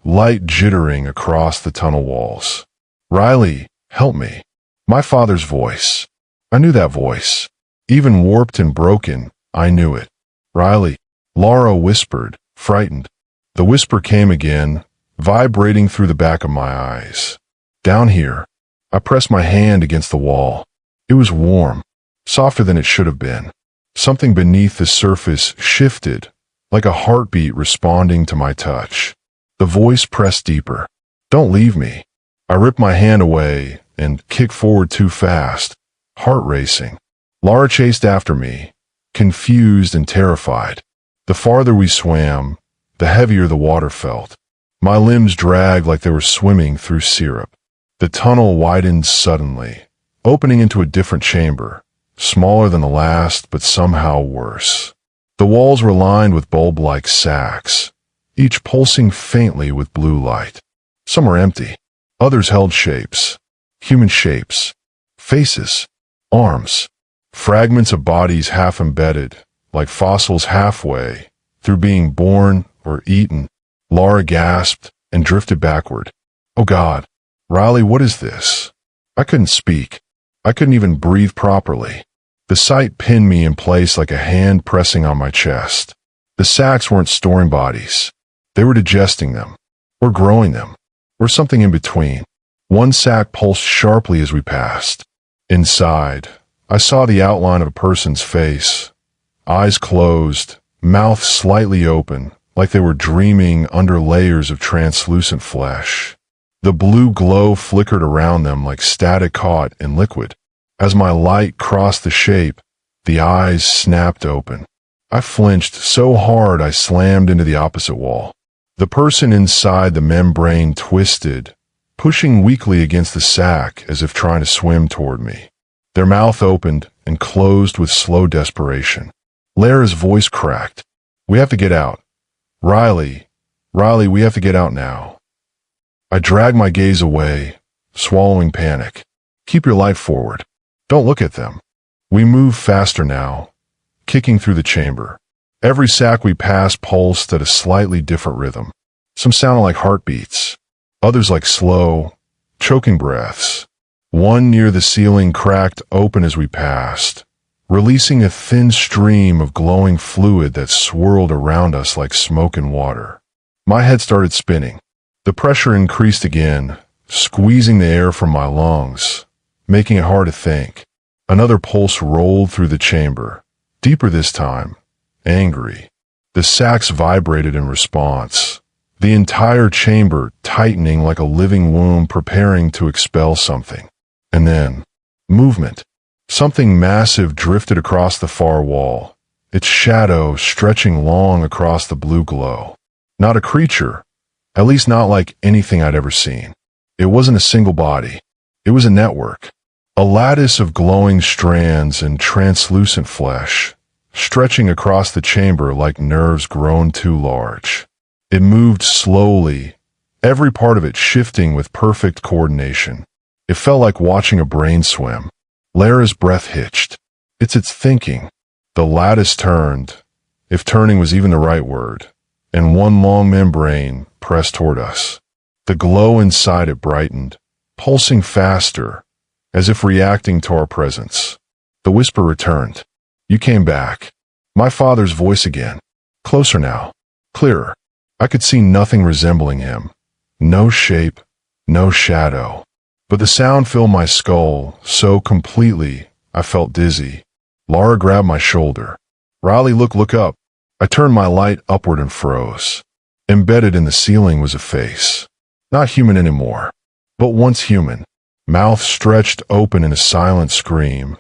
light jittering across the tunnel walls. Riley, help me. My father's voice. I knew that voice. Even warped and broken, I knew it. Riley, Lara whispered, frightened. The whisper came again, vibrating through the back of my eyes. Down here. I pressed my hand against the wall. It was warm, softer than it should have been. Something beneath the surface shifted, like a heartbeat responding to my touch. The voice pressed deeper. Don't leave me. I ripped my hand away and kicked forward too fast, heart racing. Lara chased after me, confused and terrified. The farther we swam, the heavier the water felt. My limbs dragged like they were swimming through syrup. The tunnel widened suddenly, opening into a different chamber, smaller than the last but somehow worse. The walls were lined with bulb-like sacs, each pulsing faintly with blue light. Some were empty, others held shapes, human shapes, faces, arms, fragments of bodies half embedded, like fossils halfway, through being born or eaten. Lara gasped and drifted backward. Oh God, Riley, what is this? I couldn't speak. I couldn't even breathe properly. The sight pinned me in place like a hand pressing on my chest. The sacs weren't storing bodies. They were digesting them, or growing them, or something in between. One sac pulsed sharply as we passed. Inside, I saw the outline of a person's face, eyes closed, mouth slightly open, like they were dreaming under layers of translucent flesh. The blue glow flickered around them like static caught in liquid. As my light crossed the shape, the eyes snapped open. I flinched so hard I slammed into the opposite wall. The person inside the membrane twisted, pushing weakly against the sac as if trying to swim toward me. Their mouth opened and closed with slow desperation. Lara's voice cracked. We have to get out. Riley, we have to get out now. I dragged my gaze away, swallowing panic. Keep your light forward. Don't look at them. We moved faster now, kicking through the chamber. Every sac we passed pulsed at a slightly different rhythm. Some sounded like heartbeats, others like slow, choking breaths. One near the ceiling cracked open as we passed, releasing a thin stream of glowing fluid that swirled around us like smoke and water. My head started spinning. The pressure increased again, squeezing the air from my lungs, making it hard to think. Another pulse rolled through the chamber, deeper this time, angry. The sacs vibrated in response, the entire chamber tightening like a living womb preparing to expel something. And then, movement. Something massive drifted across the far wall, its shadow stretching long across the blue glow. Not a creature, at least not like anything I'd ever seen. It wasn't a single body. It was a network. A lattice of glowing strands and translucent flesh, stretching across the chamber like nerves grown too large. It moved slowly, every part of it shifting with perfect coordination. It felt like watching a brain swim. Lara's breath hitched. It's thinking. The lattice turned, if turning was even the right word, and one long membrane pressed toward us. The glow inside it brightened, pulsing faster, as if reacting to our presence. The whisper returned. You came back. My father's voice again. Closer now. Clearer. I could see nothing resembling him. No shape, no shadow. But the sound filled my skull so completely I felt dizzy. Laura grabbed my shoulder. "Riley, look up." I turned my light upward and froze. Embedded in the ceiling was a face. Not human anymore, but once human. Mouth stretched open in a silent scream.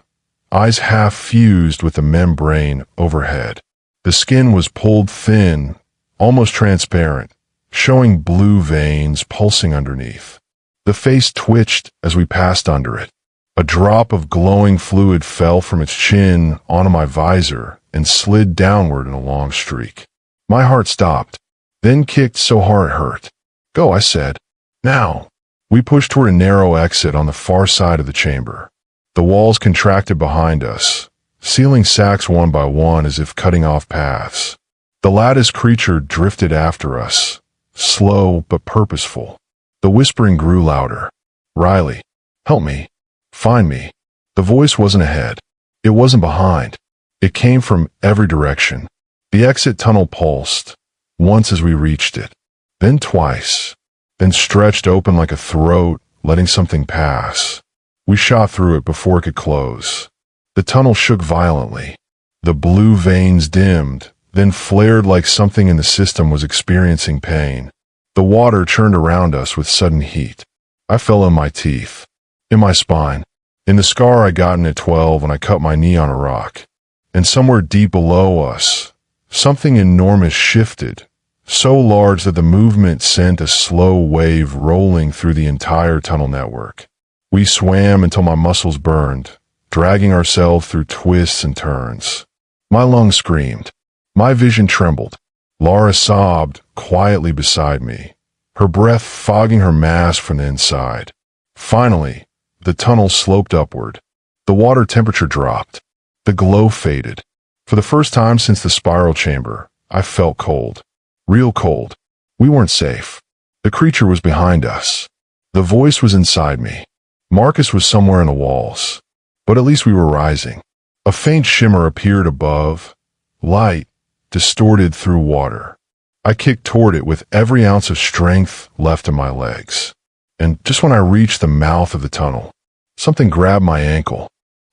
Eyes half fused with the membrane overhead. The skin was pulled thin, almost transparent, showing blue veins pulsing underneath. The face twitched as we passed under it. A drop of glowing fluid fell from its chin onto my visor and slid downward in a long streak. My heart stopped, then kicked so hard it hurt. "Go," I said. "Now." We pushed toward a narrow exit on the far side of the chamber. The walls contracted behind us, sealing sacks one by one as if cutting off paths. The lattice creature drifted after us, slow but purposeful. The whispering grew louder. "Riley, help me. Find me." The voice wasn't ahead. It wasn't behind. It came from every direction. The exit tunnel pulsed, once as we reached it, then twice, then stretched open like a throat, letting something pass. We shot through it before it could close. The tunnel shook violently. The blue veins dimmed, then flared like something in the system was experiencing pain. The water churned around us with sudden heat. I felt in my teeth, in my spine, in the scar I'd gotten at 12 when I cut my knee on a rock. And somewhere deep below us, something enormous shifted, so large that the movement sent a slow wave rolling through the entire tunnel network. We swam until my muscles burned, dragging ourselves through twists and turns. My lungs screamed. My vision trembled. Laura sobbed quietly beside me, her breath fogging her mask from the inside. Finally, the tunnel sloped upward. The water temperature dropped. The glow faded. For the first time since the spiral chamber, I felt cold. Real cold. We weren't safe. The creature was behind us. The voice was inside me. Marcus was somewhere in the walls. But at least we were rising. A faint shimmer appeared above, light, distorted through water. I kicked toward it with every ounce of strength left in my legs. And just when I reached the mouth of the tunnel, something grabbed my ankle.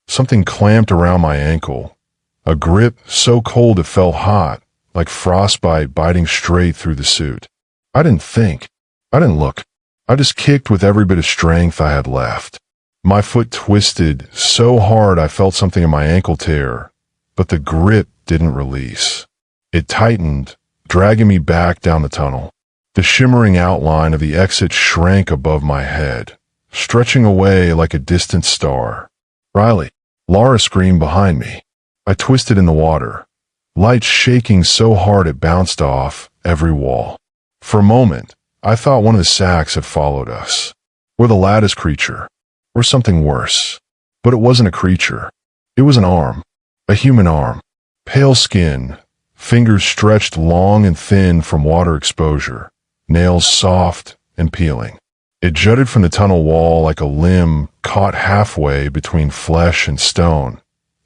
Something clamped around my ankle. A grip so cold it felt hot, like frostbite biting straight through the suit. I didn't think. I didn't look. I just kicked with every bit of strength I had left. My foot twisted so hard I felt something in my ankle tear, but the grip didn't release. It tightened, dragging me back down the tunnel. The shimmering outline of the exit shrank above my head, stretching away like a distant star. "Riley!" Laura screamed behind me. I twisted in the water, light shaking so hard it bounced off every wall. For a moment, I thought one of the sacks had followed us, or the lattice creature, or something worse. But it wasn't a creature. It was an arm, a human arm, pale skin, fingers stretched long and thin from water exposure, nails soft and peeling. It jutted from the tunnel wall like a limb caught halfway between flesh and stone,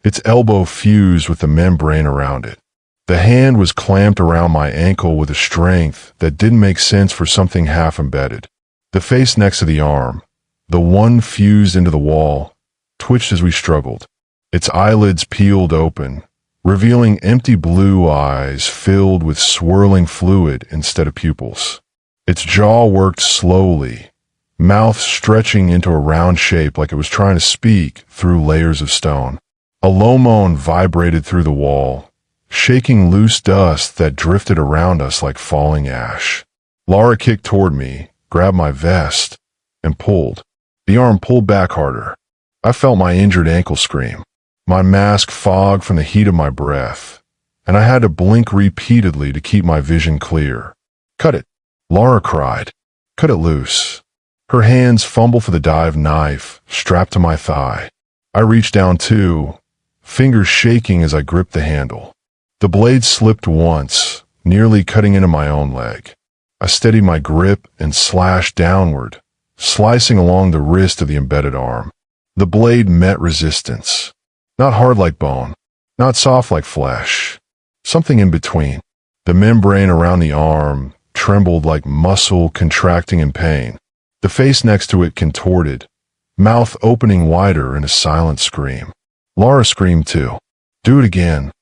its elbow fused with the membrane around it. The hand was clamped around my ankle with a strength that didn't make sense for something half embedded. The face next to the arm, the one fused into the wall, twitched as we struggled. Its eyelids peeled open, revealing empty blue eyes filled with swirling fluid instead of pupils. Its jaw worked slowly, mouth stretching into a round shape like it was trying to speak through layers of stone. A low moan vibrated through the wall, shaking loose dust that drifted around us like falling ash. Laura kicked toward me, grabbed my vest, and pulled. The arm pulled back harder. I felt my injured ankle scream. My mask fogged from the heat of my breath, and I had to blink repeatedly to keep my vision clear. "Cut it!" Laura cried. "Cut it loose." Her hands fumbled for the dive knife strapped to my thigh. I reached down too, fingers shaking as I gripped the handle. The blade slipped once, nearly cutting into my own leg. I steadied my grip and slashed downward, slicing along the wrist of the embedded arm. The blade met resistance. Not hard like bone, not soft like flesh. Something in between. The membrane around the arm trembled like muscle contracting in pain. The face next to it contorted, mouth opening wider in a silent scream. Laura screamed too. Do it again.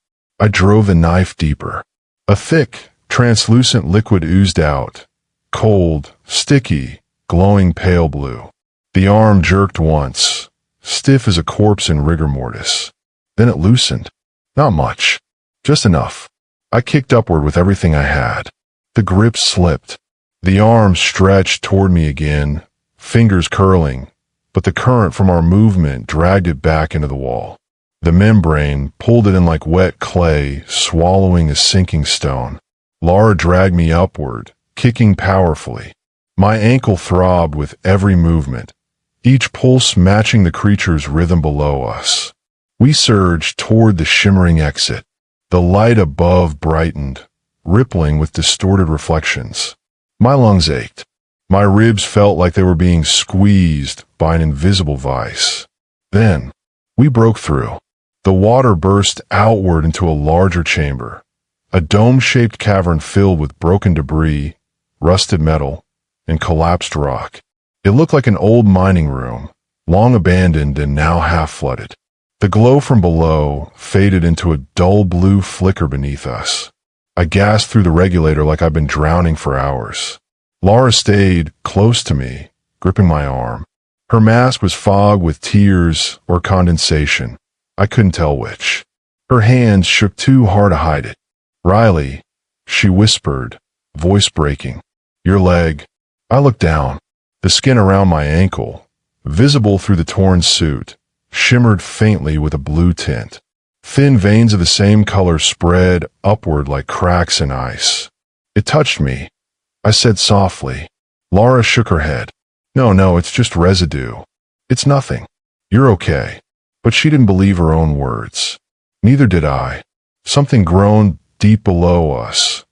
I drove the knife deeper. A thick, translucent liquid oozed out. Cold, sticky, glowing pale blue. The arm jerked once, stiff as a corpse in rigor mortis. Then it loosened. Not much. Just enough. I kicked upward with everything I had. The grip slipped. The arm stretched toward me again, fingers curling, but the current from our movement dragged it back into the wall. The membrane pulled it in like wet clay, swallowing a sinking stone. Laura dragged me upward, kicking powerfully. My ankle throbbed with every movement, each pulse matching the creature's rhythm below us. We surged toward the shimmering exit. The light above brightened, rippling with distorted reflections. My lungs ached. My ribs felt like they were being squeezed by an invisible vice. Then, we broke through. The water burst outward into a larger chamber, a dome-shaped cavern filled with broken debris, rusted metal, and collapsed rock. It looked like an old mining room, long abandoned and now half-flooded. The glow from below faded into a dull blue flicker beneath us. I gasped through the regulator like I'd been drowning for hours. Laura stayed close to me, gripping my arm. Her mask was fogged with tears or condensation. I couldn't tell which. Her hands shook too hard to hide it. Riley, she whispered, voice breaking. Your leg. I looked down. The skin around my ankle, visible through the torn suit, shimmered faintly with a blue tint. Thin veins of the same color spread upward like cracks in ice. It touched me. I said softly. Laura shook her head. No, it's just residue. It's nothing. You're okay. But she didn't believe her own words. Neither did I. Something groaned deep below us.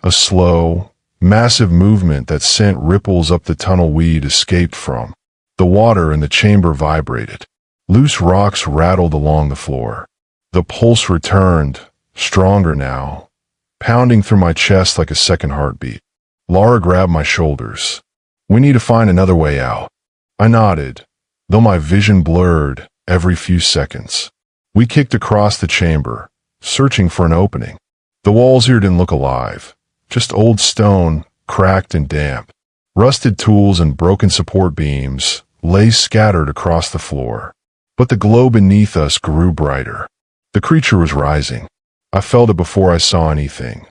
A slow, massive movement that sent ripples up the tunnel we'd escaped from. The water in the chamber vibrated. Loose rocks rattled along the floor. The pulse returned, stronger now, pounding through my chest like a second heartbeat. Laura grabbed my shoulders. We need to find another way out. I nodded, though my vision blurred every few seconds. We kicked across the chamber, searching for an opening. The walls here didn't look alive, just old stone, cracked and damp. Rusted tools and broken support beams lay scattered across the floor. But the glow beneath us grew brighter. The creature was rising. I felt it before I saw anything.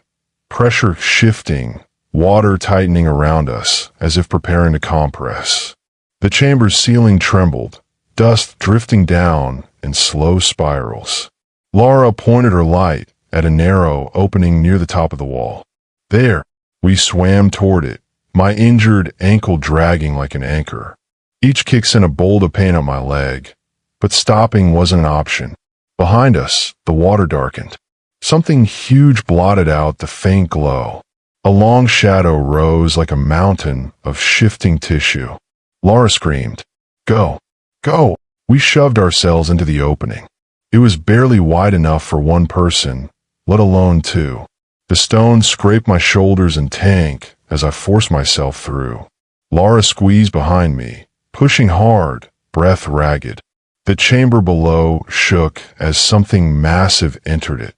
Pressure shifting, water tightening around us, as if preparing to compress. The chamber's ceiling trembled, dust drifting down in slow spirals. Laura pointed her light at a narrow opening near the top of the wall. There, we swam toward it, my injured ankle dragging like an anchor. Each kick sent a bolt of pain up my leg, but stopping wasn't an option. Behind us, the water darkened. Something huge blotted out the faint glow. A long shadow rose like a mountain of shifting tissue. Laura screamed, "Go! Go!" We shoved ourselves into the opening. It was barely wide enough for one person, let alone two. The stone scraped my shoulders and tank as I forced myself through. Laura squeezed behind me, pushing hard, breath ragged. The chamber below shook as something massive entered it,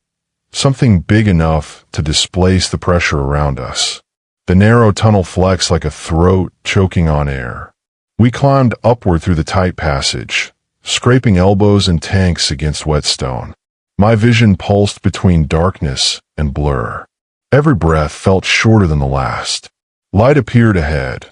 something big enough to displace the pressure around us. The narrow tunnel flexed like a throat choking on air. We climbed upward through the tight passage, scraping elbows and tanks against wet stone. My vision pulsed between darkness and blur. Every breath felt shorter than the last. Light appeared ahead,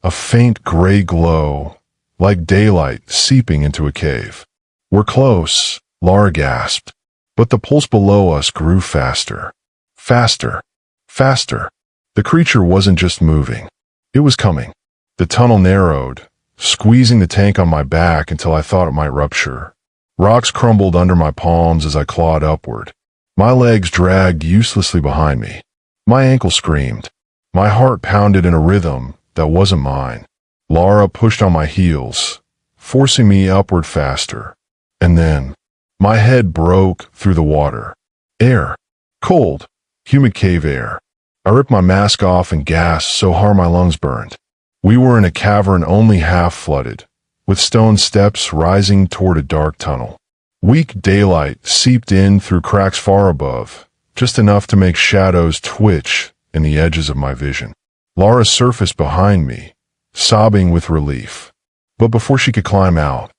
a faint gray glow, like daylight seeping into a cave. We're close, Laura gasped. But the pulse below us grew faster. Faster. Faster. The creature wasn't just moving. It was coming. The tunnel narrowed, squeezing the tank on my back until I thought it might rupture. Rocks crumbled under my palms as I clawed upward. My legs dragged uselessly behind me. My ankle screamed. My heart pounded in a rhythm that wasn't mine. Laura pushed on my heels, forcing me upward faster. And then, my head broke through the water. Air. Cold. Humid cave air. I ripped my mask off and gasped so hard my lungs burned. We were in a cavern only half flooded, with stone steps rising toward a dark tunnel. Weak daylight seeped in through cracks far above, just enough to make shadows twitch in the edges of my vision. Lara surfaced behind me, sobbing with relief. But before she could climb out,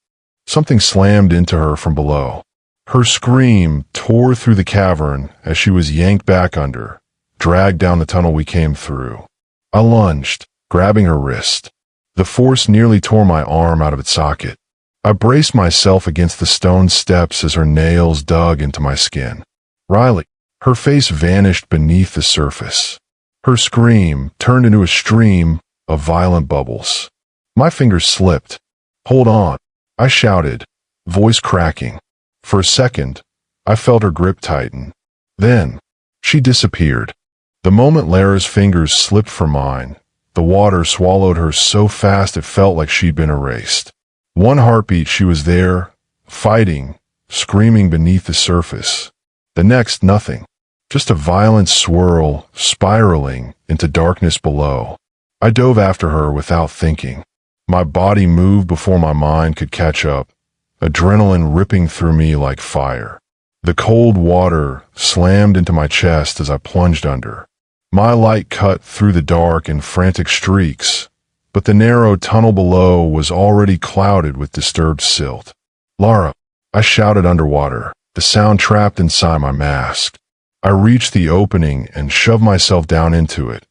something slammed into her from below. Her scream tore through the cavern as she was yanked back under, dragged down the tunnel we came through. I lunged, grabbing her wrist. The force nearly tore my arm out of its socket. I braced myself against the stone steps as her nails dug into my skin. Riley, her face vanished beneath the surface. Her scream turned into a stream of violent bubbles. My fingers slipped. "Hold on," I shouted, voice cracking. For a second, I felt her grip tighten. Then, she disappeared. The moment Lara's fingers slipped from mine, the water swallowed her so fast it felt like she'd been erased. One heartbeat she was there, fighting, screaming beneath the surface. The next, nothing. Just a violent swirl, spiraling into darkness below. I dove after her without thinking. My body moved before my mind could catch up, adrenaline ripping through me like fire. The cold water slammed into my chest as I plunged under. My light cut through the dark in frantic streaks, but the narrow tunnel below was already clouded with disturbed silt. "Lara," I shouted underwater, the sound trapped inside my mask. I reached the opening and shoved myself down into it,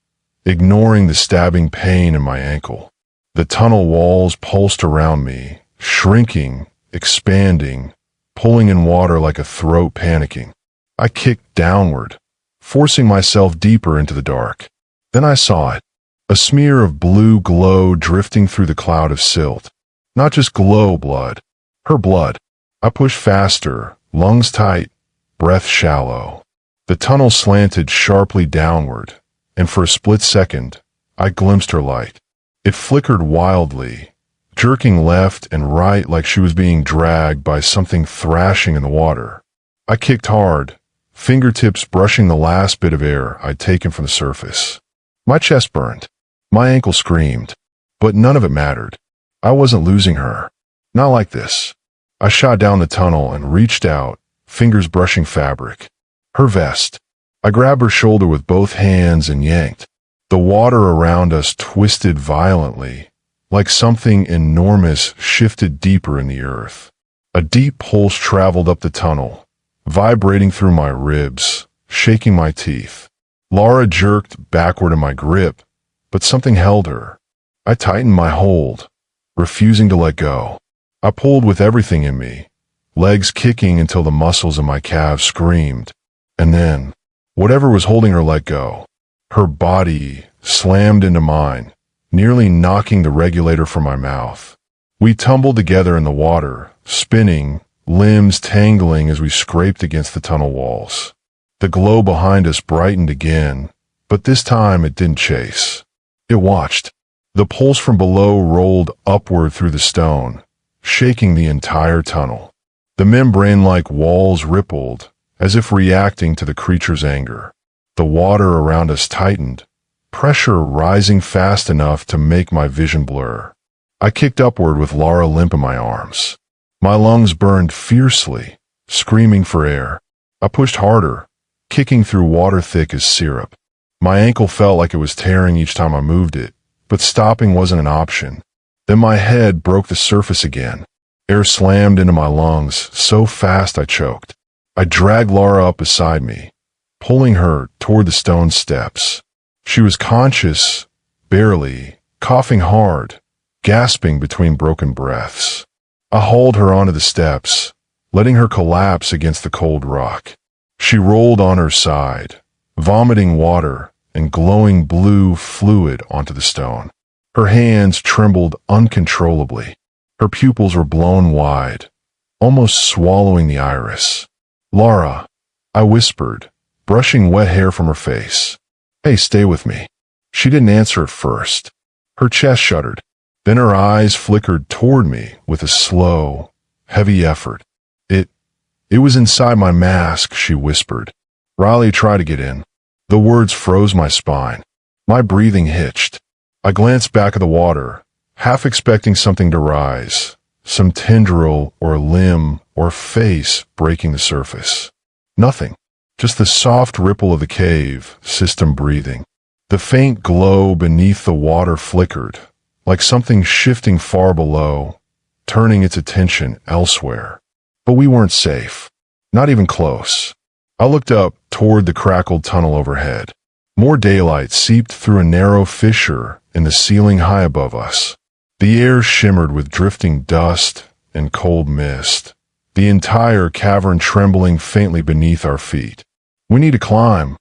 ignoring the stabbing pain in my ankle. The tunnel walls pulsed around me, shrinking, expanding, pulling in water like a throat panicking. I kicked downward, forcing myself deeper into the dark. Then I saw it, a smear of blue glow drifting through the cloud of silt. Not just glow blood, her blood. I pushed faster, lungs tight, breath shallow. The tunnel slanted sharply downward, and for a split second, I glimpsed her light. It flickered wildly, jerking left and right like she was being dragged by something thrashing in the water. I kicked hard, fingertips brushing the last bit of air I'd taken from the surface. My chest burned. My ankle screamed. But none of it mattered. I wasn't losing her. Not like this. I shot down the tunnel and reached out, fingers brushing fabric. Her vest. I grabbed her shoulder with both hands and yanked. The water around us twisted violently, like something enormous shifted deeper in the earth. A deep pulse traveled up the tunnel, vibrating through my ribs, shaking my teeth. Lara jerked backward in my grip, but something held her. I tightened my hold, refusing to let go. I pulled with everything in me, legs kicking until the muscles in my calves screamed. And then, whatever was holding her let go. Her body slammed into mine, nearly knocking the regulator from my mouth. We tumbled together in the water, spinning, limbs tangling as we scraped against the tunnel walls. The glow behind us brightened again, but this time it didn't chase. It watched. The pulse from below rolled upward through the stone, shaking the entire tunnel. The membrane-like walls rippled, as if reacting to the creature's anger. The water around us tightened, pressure rising fast enough to make my vision blur. I kicked upward with Lara limp in my arms. My lungs burned fiercely, screaming for air. I pushed harder, kicking through water thick as syrup. My ankle felt like it was tearing each time I moved it, but stopping wasn't an option. Then my head broke the surface again. Air slammed into my lungs so fast I choked. I dragged Lara up beside me, pulling her toward the stone steps. She was conscious, barely, coughing hard, gasping between broken breaths. I hauled her onto the steps, letting her collapse against the cold rock. She rolled on her side, vomiting water and glowing blue fluid onto the stone. Her hands trembled uncontrollably. Her pupils were blown wide, almost swallowing the iris. "Lara," I whispered, brushing wet hair from her face. "Hey, stay with me." She didn't answer at first. Her chest shuddered. Then her eyes flickered toward me with a slow, heavy effort. It was inside my mask," she whispered. "Riley tried to get in." The words froze my spine. My breathing hitched. I glanced back at the water, half expecting something to rise, some tendril or limb or face breaking the surface. Nothing. Just the soft ripple of the cave system breathing. The faint glow beneath the water flickered, like something shifting far below, turning its attention elsewhere. But we weren't safe. Not even close. I looked up toward the crackled tunnel overhead. More daylight seeped through a narrow fissure in the ceiling high above us. The air shimmered with drifting dust and cold mist, the entire cavern trembling faintly beneath our feet. "We need to climb,"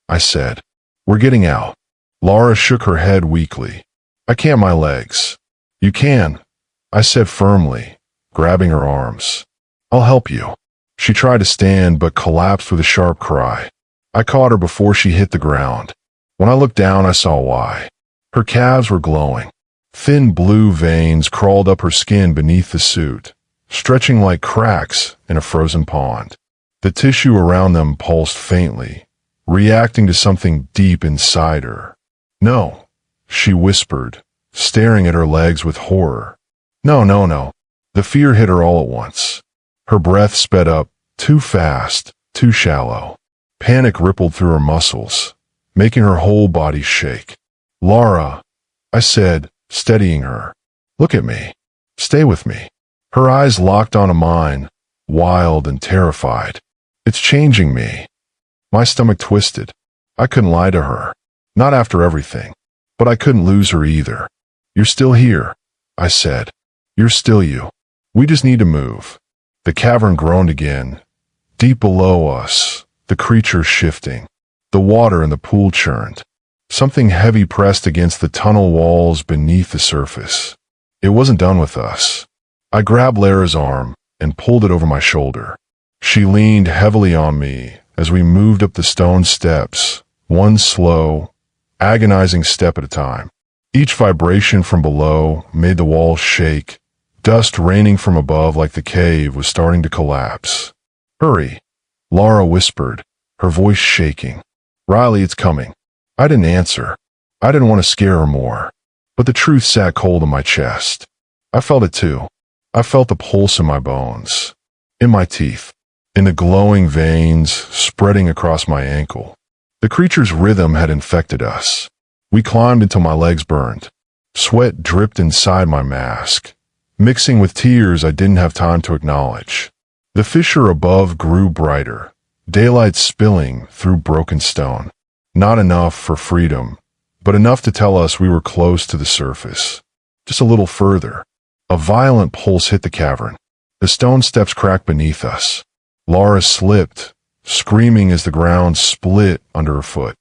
I said. "We're getting out." Laura shook her head weakly. "I can't my legs." "You can," I said firmly, grabbing her arms. "I'll help you." She tried to stand but collapsed with a sharp cry. I caught her before she hit the ground. When I looked down, I saw why. Her calves were glowing. Thin blue veins crawled up her skin beneath the suit, stretching like cracks in a frozen pond. The tissue around them pulsed faintly, reacting to something deep inside her. "No," she whispered, staring at her legs with horror. "No, no, no." The fear hit her all at once. Her breath sped up, too fast, too shallow. Panic rippled through her muscles, making her whole body shake. "Laura," I said, steadying her. "Look at me. Stay with me." Her eyes locked onto mine, wild and terrified. "It's changing me." My stomach twisted. I couldn't lie to her. Not after everything. But I couldn't lose her either. "You're still here," I said. "You're still you. We just need to move." The cavern groaned again. Deep below us, the creature shifting. The water in the pool churned. Something heavy pressed against the tunnel walls beneath the surface. It wasn't done with us. I grabbed Lara's arm and pulled it over my shoulder. She leaned heavily on me as we moved up the stone steps, one slow, agonizing step at a time. Each vibration from below made the walls shake, dust raining from above like the cave was starting to collapse. "Hurry," Laura whispered, her voice shaking. "Riley, it's coming." I didn't answer. I didn't want to scare her more. But the truth sat cold in my chest. I felt it too. I felt the pulse in my bones, in my teeth, in the glowing veins spreading across my ankle. The creature's rhythm had infected us. We climbed until my legs burned. Sweat dripped inside my mask, mixing with tears I didn't have time to acknowledge. The fissure above grew brighter, daylight spilling through broken stone. Not enough for freedom, but enough to tell us we were close to the surface. Just a little further. A violent pulse hit the cavern. The stone steps cracked beneath us. Laura slipped, screaming as the ground split under her foot.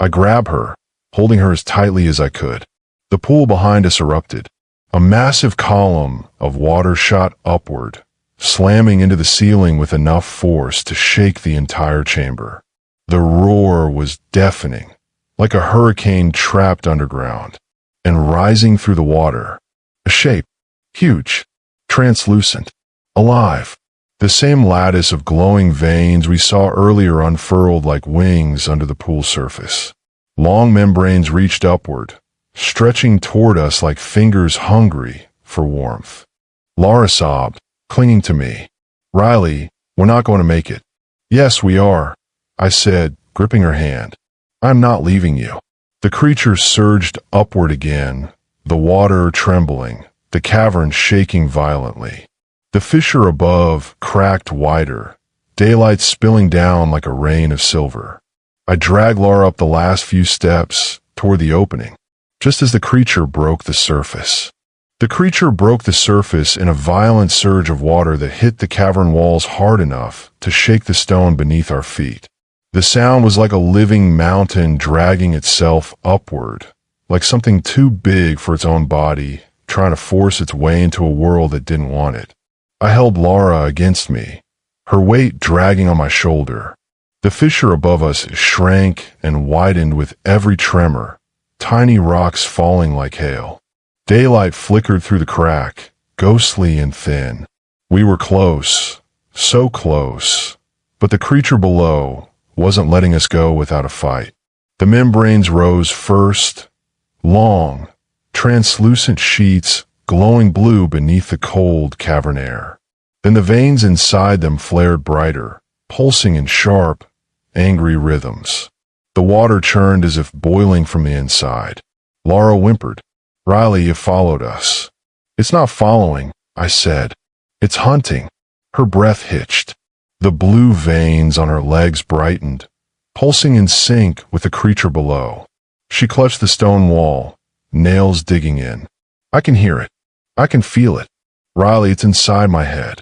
I grabbed her, holding her as tightly as I could. The pool behind us erupted. A massive column of water shot upward, slamming into the ceiling with enough force to shake the entire chamber. The roar was deafening, like a hurricane trapped underground, and rising through the water. A shape, huge, translucent, alive. The same lattice of glowing veins we saw earlier unfurled like wings under the pool surface. Long membranes reached upward, stretching toward us like fingers hungry for warmth. Laura sobbed, clinging to me. "Riley, we're not going to make it." "Yes, we are," I said, gripping her hand. "I'm not leaving you." The creature surged upward again, the water trembling, the cavern shaking violently. The fissure above cracked wider, daylight spilling down like a rain of silver. I dragged Laura up the last few steps toward the opening, just as the creature broke the surface. The creature broke the surface in a violent surge of water that hit the cavern walls hard enough to shake the stone beneath our feet. The sound was like a living mountain dragging itself upward, like something too big for its own body, trying to force its way into a world that didn't want it. I held Laura against me, her weight dragging on my shoulder. The fissure above us shrank and widened with every tremor, tiny rocks falling like hail. Daylight flickered through the crack, ghostly and thin. We were close, so close, but the creature below wasn't letting us go without a fight. The membranes rose first, long, translucent sheets glowing blue beneath the cold cavern air. Then the veins inside them flared brighter, pulsing in sharp, angry rhythms. The water churned as if boiling from the inside. Laura whimpered. "Riley, you followed us." "It's not following," I said. "It's hunting." Her breath hitched. The blue veins on her legs brightened, pulsing in sync with the creature below. She clutched the stone wall, nails digging in. "I can hear it. I can feel it. Riley, it's inside my head."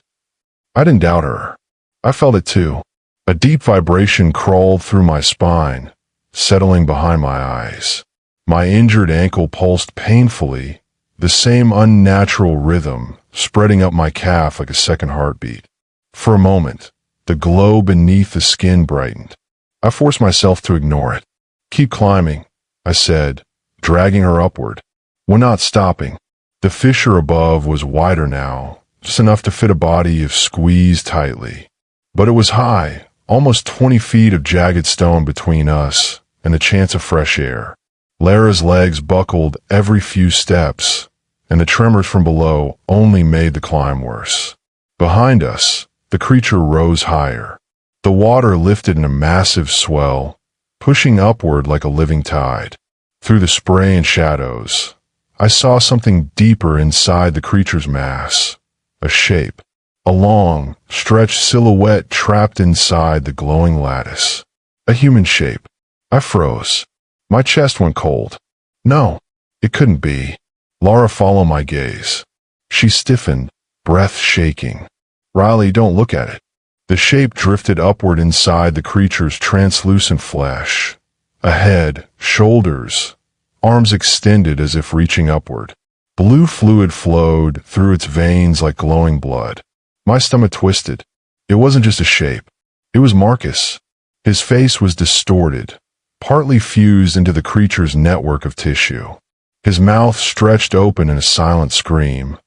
I didn't doubt her. I felt it too. A deep vibration crawled through my spine, settling behind my eyes. My injured ankle pulsed painfully, the same unnatural rhythm spreading up my calf like a second heartbeat. For a moment, the glow beneath the skin brightened. I forced myself to ignore it. "Keep climbing," I said, dragging her upward. "We're not stopping." The fissure above was wider now, just enough to fit a body if squeezed tightly. But it was high, almost 20 feet of jagged stone between us and the chance of fresh air. Lara's legs buckled every few steps, and the tremors from below only made the climb worse. Behind us, the creature rose higher. The water lifted in a massive swell, pushing upward like a living tide. Through the spray and shadows, I saw something deeper inside the creature's mass. A shape. A long, stretched silhouette trapped inside the glowing lattice. A human shape. I froze. My chest went cold. No, it couldn't be. Laura followed my gaze. She stiffened, breath shaking. "Riley, don't look at it." The shape drifted upward inside the creature's translucent flesh. A head, shoulders, arms extended as if reaching upward. Blue fluid flowed through its veins like glowing blood. My stomach twisted. It wasn't just a shape. It was Marcus. His face was distorted, partly fused into the creature's network of tissue. His mouth stretched open in a silent scream.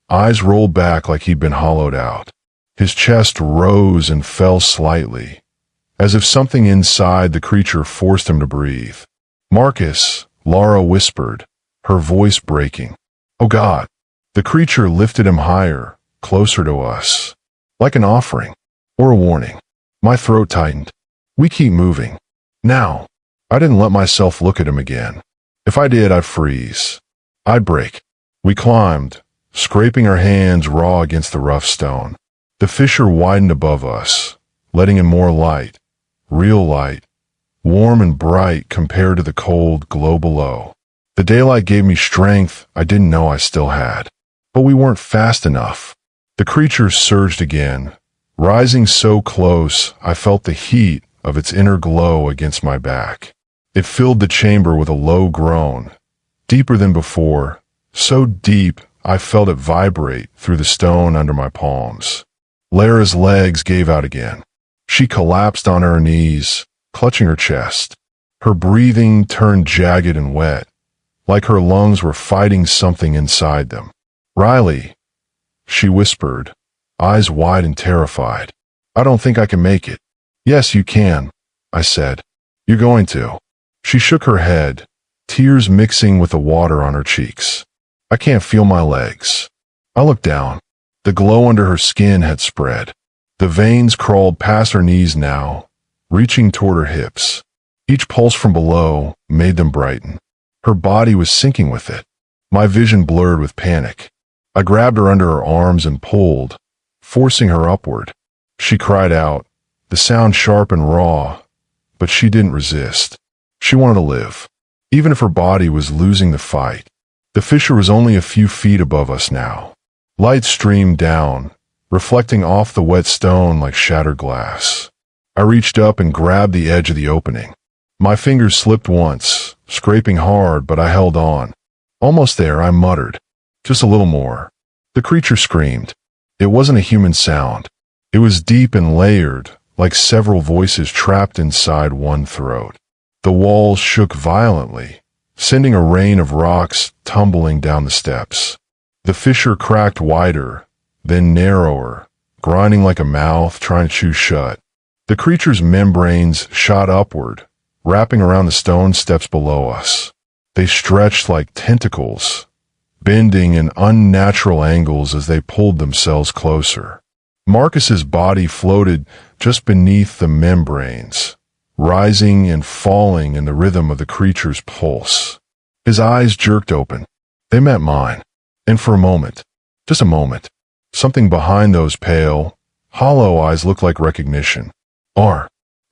Eyes rolled back like he'd been hollowed out. His chest rose and fell slightly, as if something inside the creature forced him to breathe. "Marcus," Laura whispered, her voice breaking. "Oh God." The creature lifted him higher, closer to us, like an offering, or a warning. My throat tightened. "We keep moving. Now." I didn't let myself look at him again. If I did, I'd freeze. I'd break. We climbed, scraping our hands raw against the rough stone. The fissure widened above us, letting in more light, real light, warm and bright compared to the cold glow below. The daylight gave me strength I didn't know I still had. But we weren't fast enough. The creature surged again, rising so close I felt the heat of its inner glow against my back. It filled the chamber with a low groan, deeper than before, so deep I felt it vibrate through the stone under my palms. Lara's legs gave out again. She collapsed on her knees, clutching her chest. Her breathing turned jagged and wet, like her lungs were fighting something inside them. "Riley," she whispered, eyes wide and terrified. "I don't think I can make it." "Yes, you can," I said. "You're going to." She shook her head, tears mixing with the water on her cheeks. "I can't feel my legs." I looked down. The glow under her skin had spread. The veins crawled past her knees now, reaching toward her hips. Each pulse from below made them brighten. Her body was sinking with it. My vision blurred with panic. I grabbed her under her arms and pulled, forcing her upward. She cried out, the sound sharp and raw, but she didn't resist. She wanted to live, even if her body was losing the fight. The fissure was only a few feet above us now. Light streamed down, reflecting off the wet stone like shattered glass. I reached up and grabbed the edge of the opening. My fingers slipped once, scraping hard, but I held on. Almost there, I muttered. "Just a little more." The creature screamed. It wasn't a human sound. It was deep and layered, like several voices trapped inside one throat. The walls shook violently, sending a rain of rocks tumbling down the steps. The fissure cracked wider, then narrower, grinding like a mouth trying to chew shut. The creature's membranes shot upward, wrapping around the stone steps below us. They stretched like tentacles, bending in unnatural angles as they pulled themselves closer. Marcus's body floated just beneath the membranes, rising and falling in the rhythm of the creature's pulse. His eyes jerked open. They met mine. And for a moment, just a moment, something behind those pale, hollow eyes looked like recognition.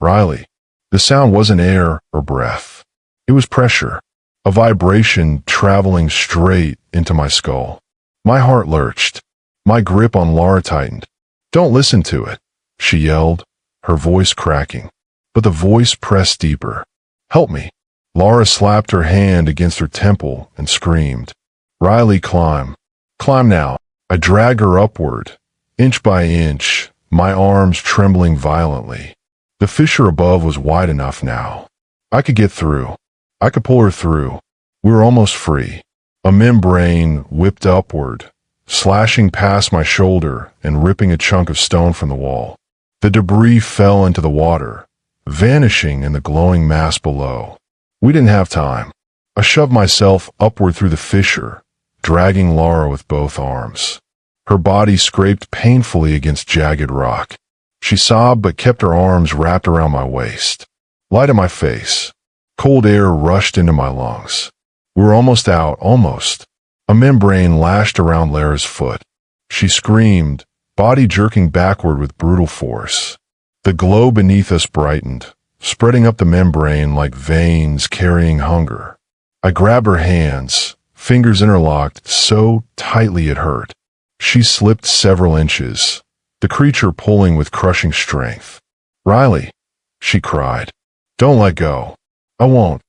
Riley. The sound wasn't air or breath. It was pressure, a vibration traveling straight into my skull. My heart lurched. My grip on Laura tightened. "Don't listen to it," she yelled, her voice cracking. But the voice pressed deeper. "Help me." Laura slapped her hand against her temple and screamed. "Riley, climb. Climb now." I dragged her upward, inch by inch, my arms trembling violently. The fissure above was wide enough now. I could get through. I could pull her through. We were almost free. A membrane whipped upward, slashing past my shoulder and ripping a chunk of stone from the wall. The debris fell into the water, vanishing in the glowing mass below. We didn't have time. I shoved myself upward through the fissure, dragging Laura with both arms. Her body scraped painfully against jagged rock. She sobbed but kept her arms wrapped around my waist. Light in my face. Cold air rushed into my lungs. We were almost out, almost. A membrane lashed around Lara's foot. She screamed, body jerking backward with brutal force. The glow beneath us brightened, spreading up the membrane like veins carrying hunger. I grabbed her hands, fingers interlocked so tightly it hurt. She slipped several inches, the creature pulling with crushing strength. "Riley," she cried. "Don't let go." "I won't."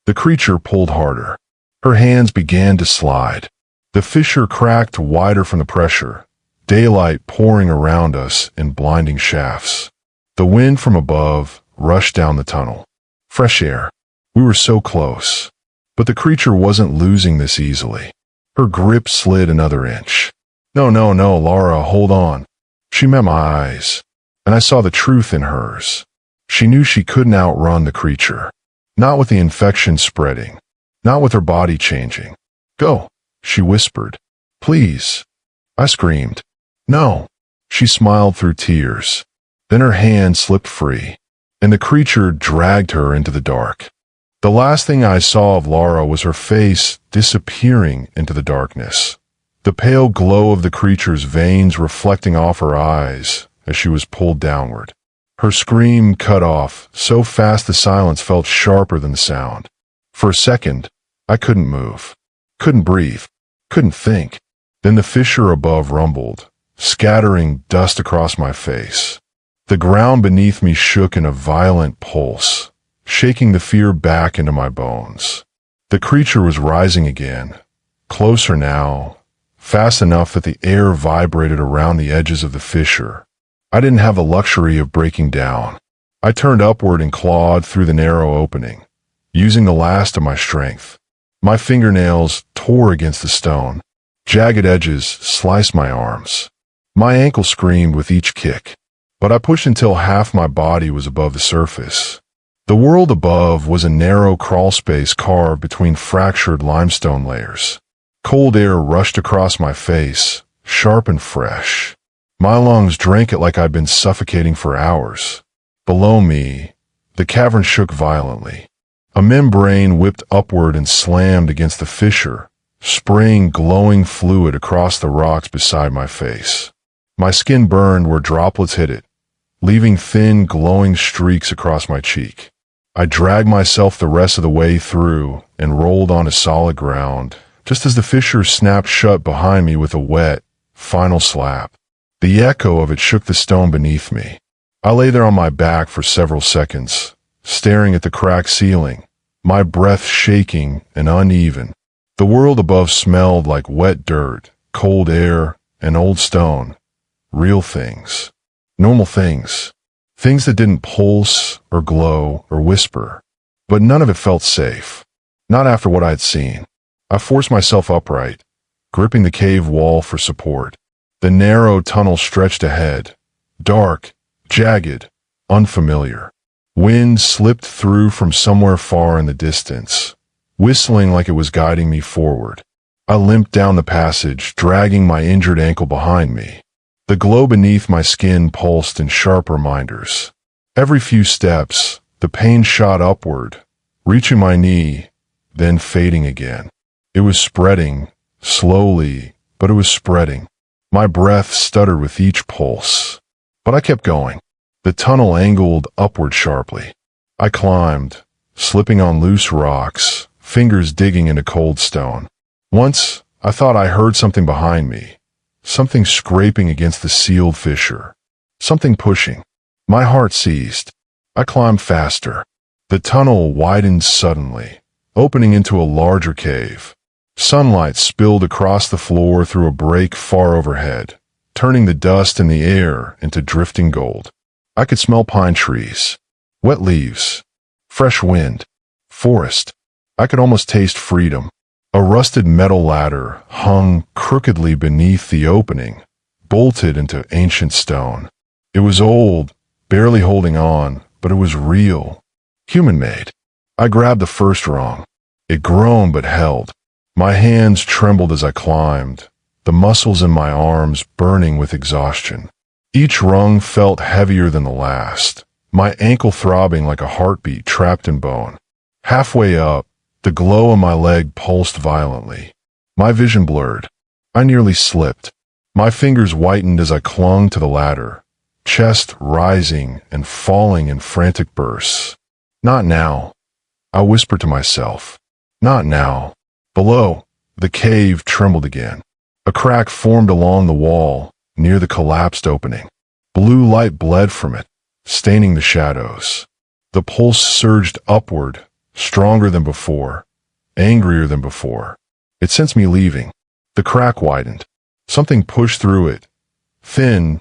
The creature pulled harder. Her hands began to slide. The fissure cracked wider from the pressure, daylight pouring around us in blinding shafts. The wind from above rushed down the tunnel. Fresh air. We were so close. But the creature wasn't losing this easily. Her grip slid another inch. No, Laura, hold on." She met my eyes, and I saw the truth in hers. She knew she couldn't outrun the creature. Not with the infection spreading. Not with her body changing. "Go," she whispered. "Please." I screamed. "No." She smiled through tears. Then her hand slipped free, and the creature dragged her into the dark. The last thing I saw of Laura was her face disappearing into the darkness. The pale glow of the creature's veins reflecting off her eyes as she was pulled downward. Her scream cut off, so fast the silence felt sharper than the sound. For a second, I couldn't move, couldn't breathe, couldn't think. Then the fissure above rumbled, scattering dust across my face. The ground beneath me shook in a violent pulse, shaking the fear back into my bones. The creature was rising again, closer now, fast enough that the air vibrated around the edges of the fissure. I didn't have the luxury of breaking down. I turned upward and clawed through the narrow opening, using the last of my strength. My fingernails tore against the stone. Jagged edges sliced my arms. My ankle screamed with each kick, but I pushed until half my body was above the surface. The world above was a narrow crawl space carved between fractured limestone layers. Cold air rushed across my face, sharp and fresh. My lungs drank it like I'd been suffocating for hours. Below me, the cavern shook violently. A membrane whipped upward and slammed against the fissure, spraying glowing fluid across the rocks beside my face. My skin burned where droplets hit it, leaving thin, glowing streaks across my cheek. I dragged myself the rest of the way through and rolled onto solid ground, just as the fissure snapped shut behind me with a wet, final slap. The echo of it shook the stone beneath me. I lay there on my back for several seconds, staring at the cracked ceiling, my breath shaking and uneven. The world above smelled like wet dirt, cold air, and old stone. Real things. Normal things. Things that didn't pulse or glow or whisper. But none of it felt safe. Not after what I had seen. I forced myself upright, gripping the cave wall for support. The narrow tunnel stretched ahead, dark, jagged, unfamiliar. Wind slipped through from somewhere far in the distance, whistling like it was guiding me forward. I limped down the passage, dragging my injured ankle behind me. The glow beneath my skin pulsed in sharp reminders. Every few steps, the pain shot upward, reaching my knee, then fading again. It was spreading, slowly, but it was spreading. My breath stuttered with each pulse. But I kept going. The tunnel angled upward sharply. I climbed, slipping on loose rocks, fingers digging into cold stone. Once, I thought I heard something behind me. Something scraping against the sealed fissure. Something pushing. My heart seized. I climbed faster. The tunnel widened suddenly, opening into a larger cave. Sunlight spilled across the floor through a break far overhead, turning the dust in the air into drifting gold. I could smell pine trees, wet leaves, fresh wind, forest. I could almost taste freedom. A rusted metal ladder hung crookedly beneath the opening, bolted into ancient stone. It was old, barely holding on, but it was real, human-made. I grabbed the first rung. It groaned but held. My hands trembled as I climbed, the muscles in my arms burning with exhaustion. Each rung felt heavier than the last, my ankle throbbing like a heartbeat trapped in bone. Halfway up, the glow on my leg pulsed violently. My vision blurred. I nearly slipped. My fingers whitened as I clung to the ladder, chest rising and falling in frantic bursts. Not now, I whispered to myself. Not now. Below, the cave trembled again. A crack formed along the wall, near the collapsed opening. Blue light bled from it, staining the shadows. The pulse surged upward, stronger than before, angrier than before. It sensed me leaving. The crack widened. Something pushed through it. Thin,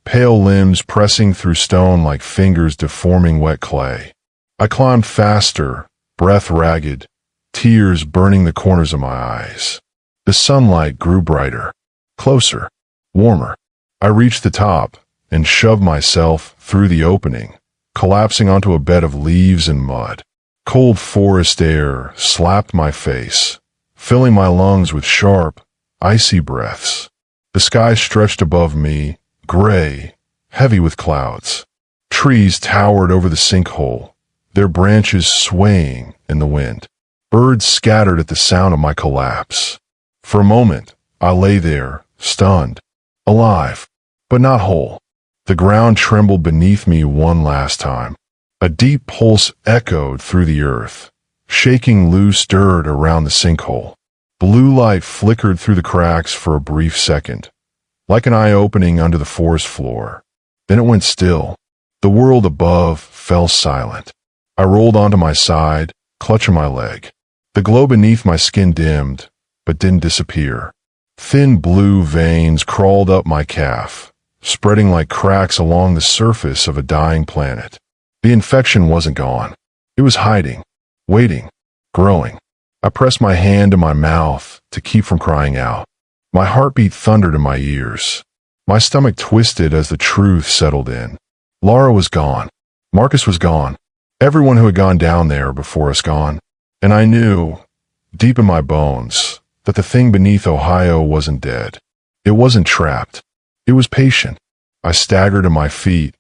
pale limbs pressing through stone like fingers deforming wet clay. I climbed faster, breath ragged, tears burning the corners of my eyes. The sunlight grew brighter, closer, warmer. I reached the top and shoved myself through the opening, collapsing onto a bed of leaves and mud. Cold forest air slapped my face, filling my lungs with sharp, icy breaths. The sky stretched above me, gray, heavy with clouds. Trees towered over the sinkhole, their branches swaying in the wind. Birds scattered at the sound of my collapse. For a moment, I lay there, stunned, alive, but not whole. The ground trembled beneath me one last time. A deep pulse echoed through the earth, shaking loose dirt around the sinkhole. Blue light flickered through the cracks for a brief second, like an eye opening under the forest floor. Then it went still. The world above fell silent. I rolled onto my side, clutching my leg. The glow beneath my skin dimmed, but didn't disappear. Thin blue veins crawled up my calf, spreading like cracks along the surface of a dying planet. The infection wasn't gone. It was hiding, waiting, growing. I pressed my hand to my mouth to keep from crying out. My heartbeat thundered in my ears. My stomach twisted as the truth settled in. Laura was gone. Marcus was gone. Everyone who had gone down there before us gone. And I knew, deep in my bones, that the thing beneath Ohio wasn't dead. It wasn't trapped. It was patient. I staggered to my feet,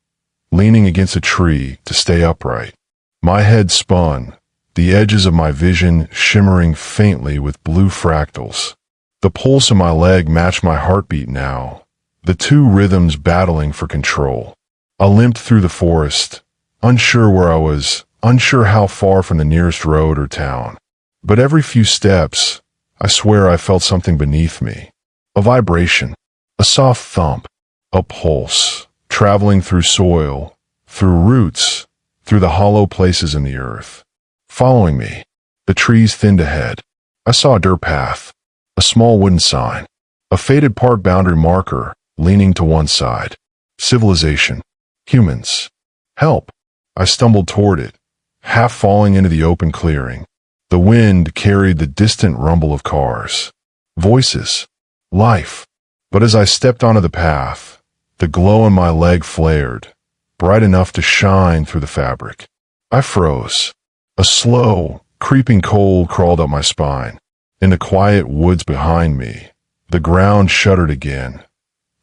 leaning against a tree to stay upright. My head spun, the edges of my vision shimmering faintly with blue fractals. The pulse in my leg matched my heartbeat now, the two rhythms battling for control. I limped through the forest, unsure where I was, unsure how far from the nearest road or town. But every few steps, I swear I felt something beneath me. A vibration, a soft thump, a pulse, traveling through soil, through roots, through the hollow places in the earth. Following me, the trees thinned ahead. I saw a dirt path, a small wooden sign, a faded park boundary marker leaning to one side. Civilization. Humans. Help. I stumbled toward it, half falling into the open clearing. The wind carried the distant rumble of cars. Voices. Life. But as I stepped onto the path, the glow in my leg flared, bright enough to shine through the fabric. I froze. A slow, creeping cold crawled up my spine. In the quiet woods behind me, the ground shuddered again.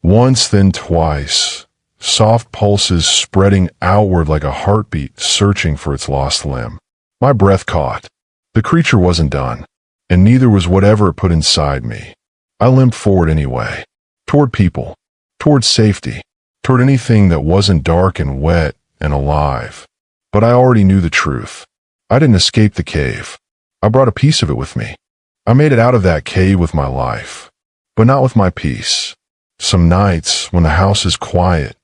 Once, then twice, soft pulses spreading outward like a heartbeat searching for its lost limb. My breath caught. The creature wasn't done, and neither was whatever it put inside me. I limped forward anyway, toward people, toward safety, toward anything that wasn't dark and wet and alive. But I already knew the truth. I didn't escape the cave. I brought a piece of it with me. I made it out of that cave with my life, but not with my peace. Some nights, when the house is quiet,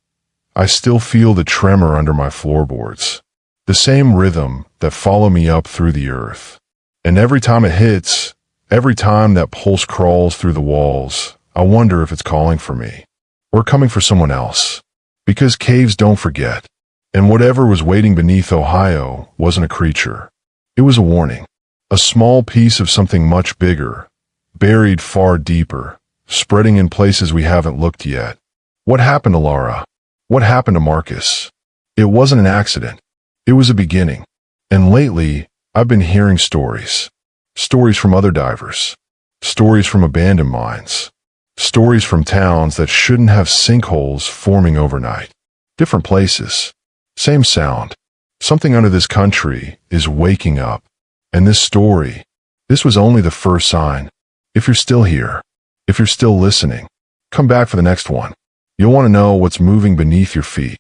I still feel the tremor under my floorboards, the same rhythm that follow me up through the earth. And every time it hits, every time that pulse crawls through the walls, I wonder if it's calling for me, or coming for someone else. Because caves don't forget, and whatever was waiting beneath Ohio wasn't a creature. It was a warning. A small piece of something much bigger, buried far deeper, spreading in places we haven't looked yet. What happened to Laura? What happened to Marcus? It wasn't an accident. It was a beginning. And lately, I've been hearing stories. Stories from other divers. Stories from abandoned mines. Stories from towns that shouldn't have sinkholes forming overnight. Different places. Same sound. Something under this country is waking up. And this story, this was only the first sign. If you're still here, if you're still listening, come back for the next one. You'll want to know what's moving beneath your feet.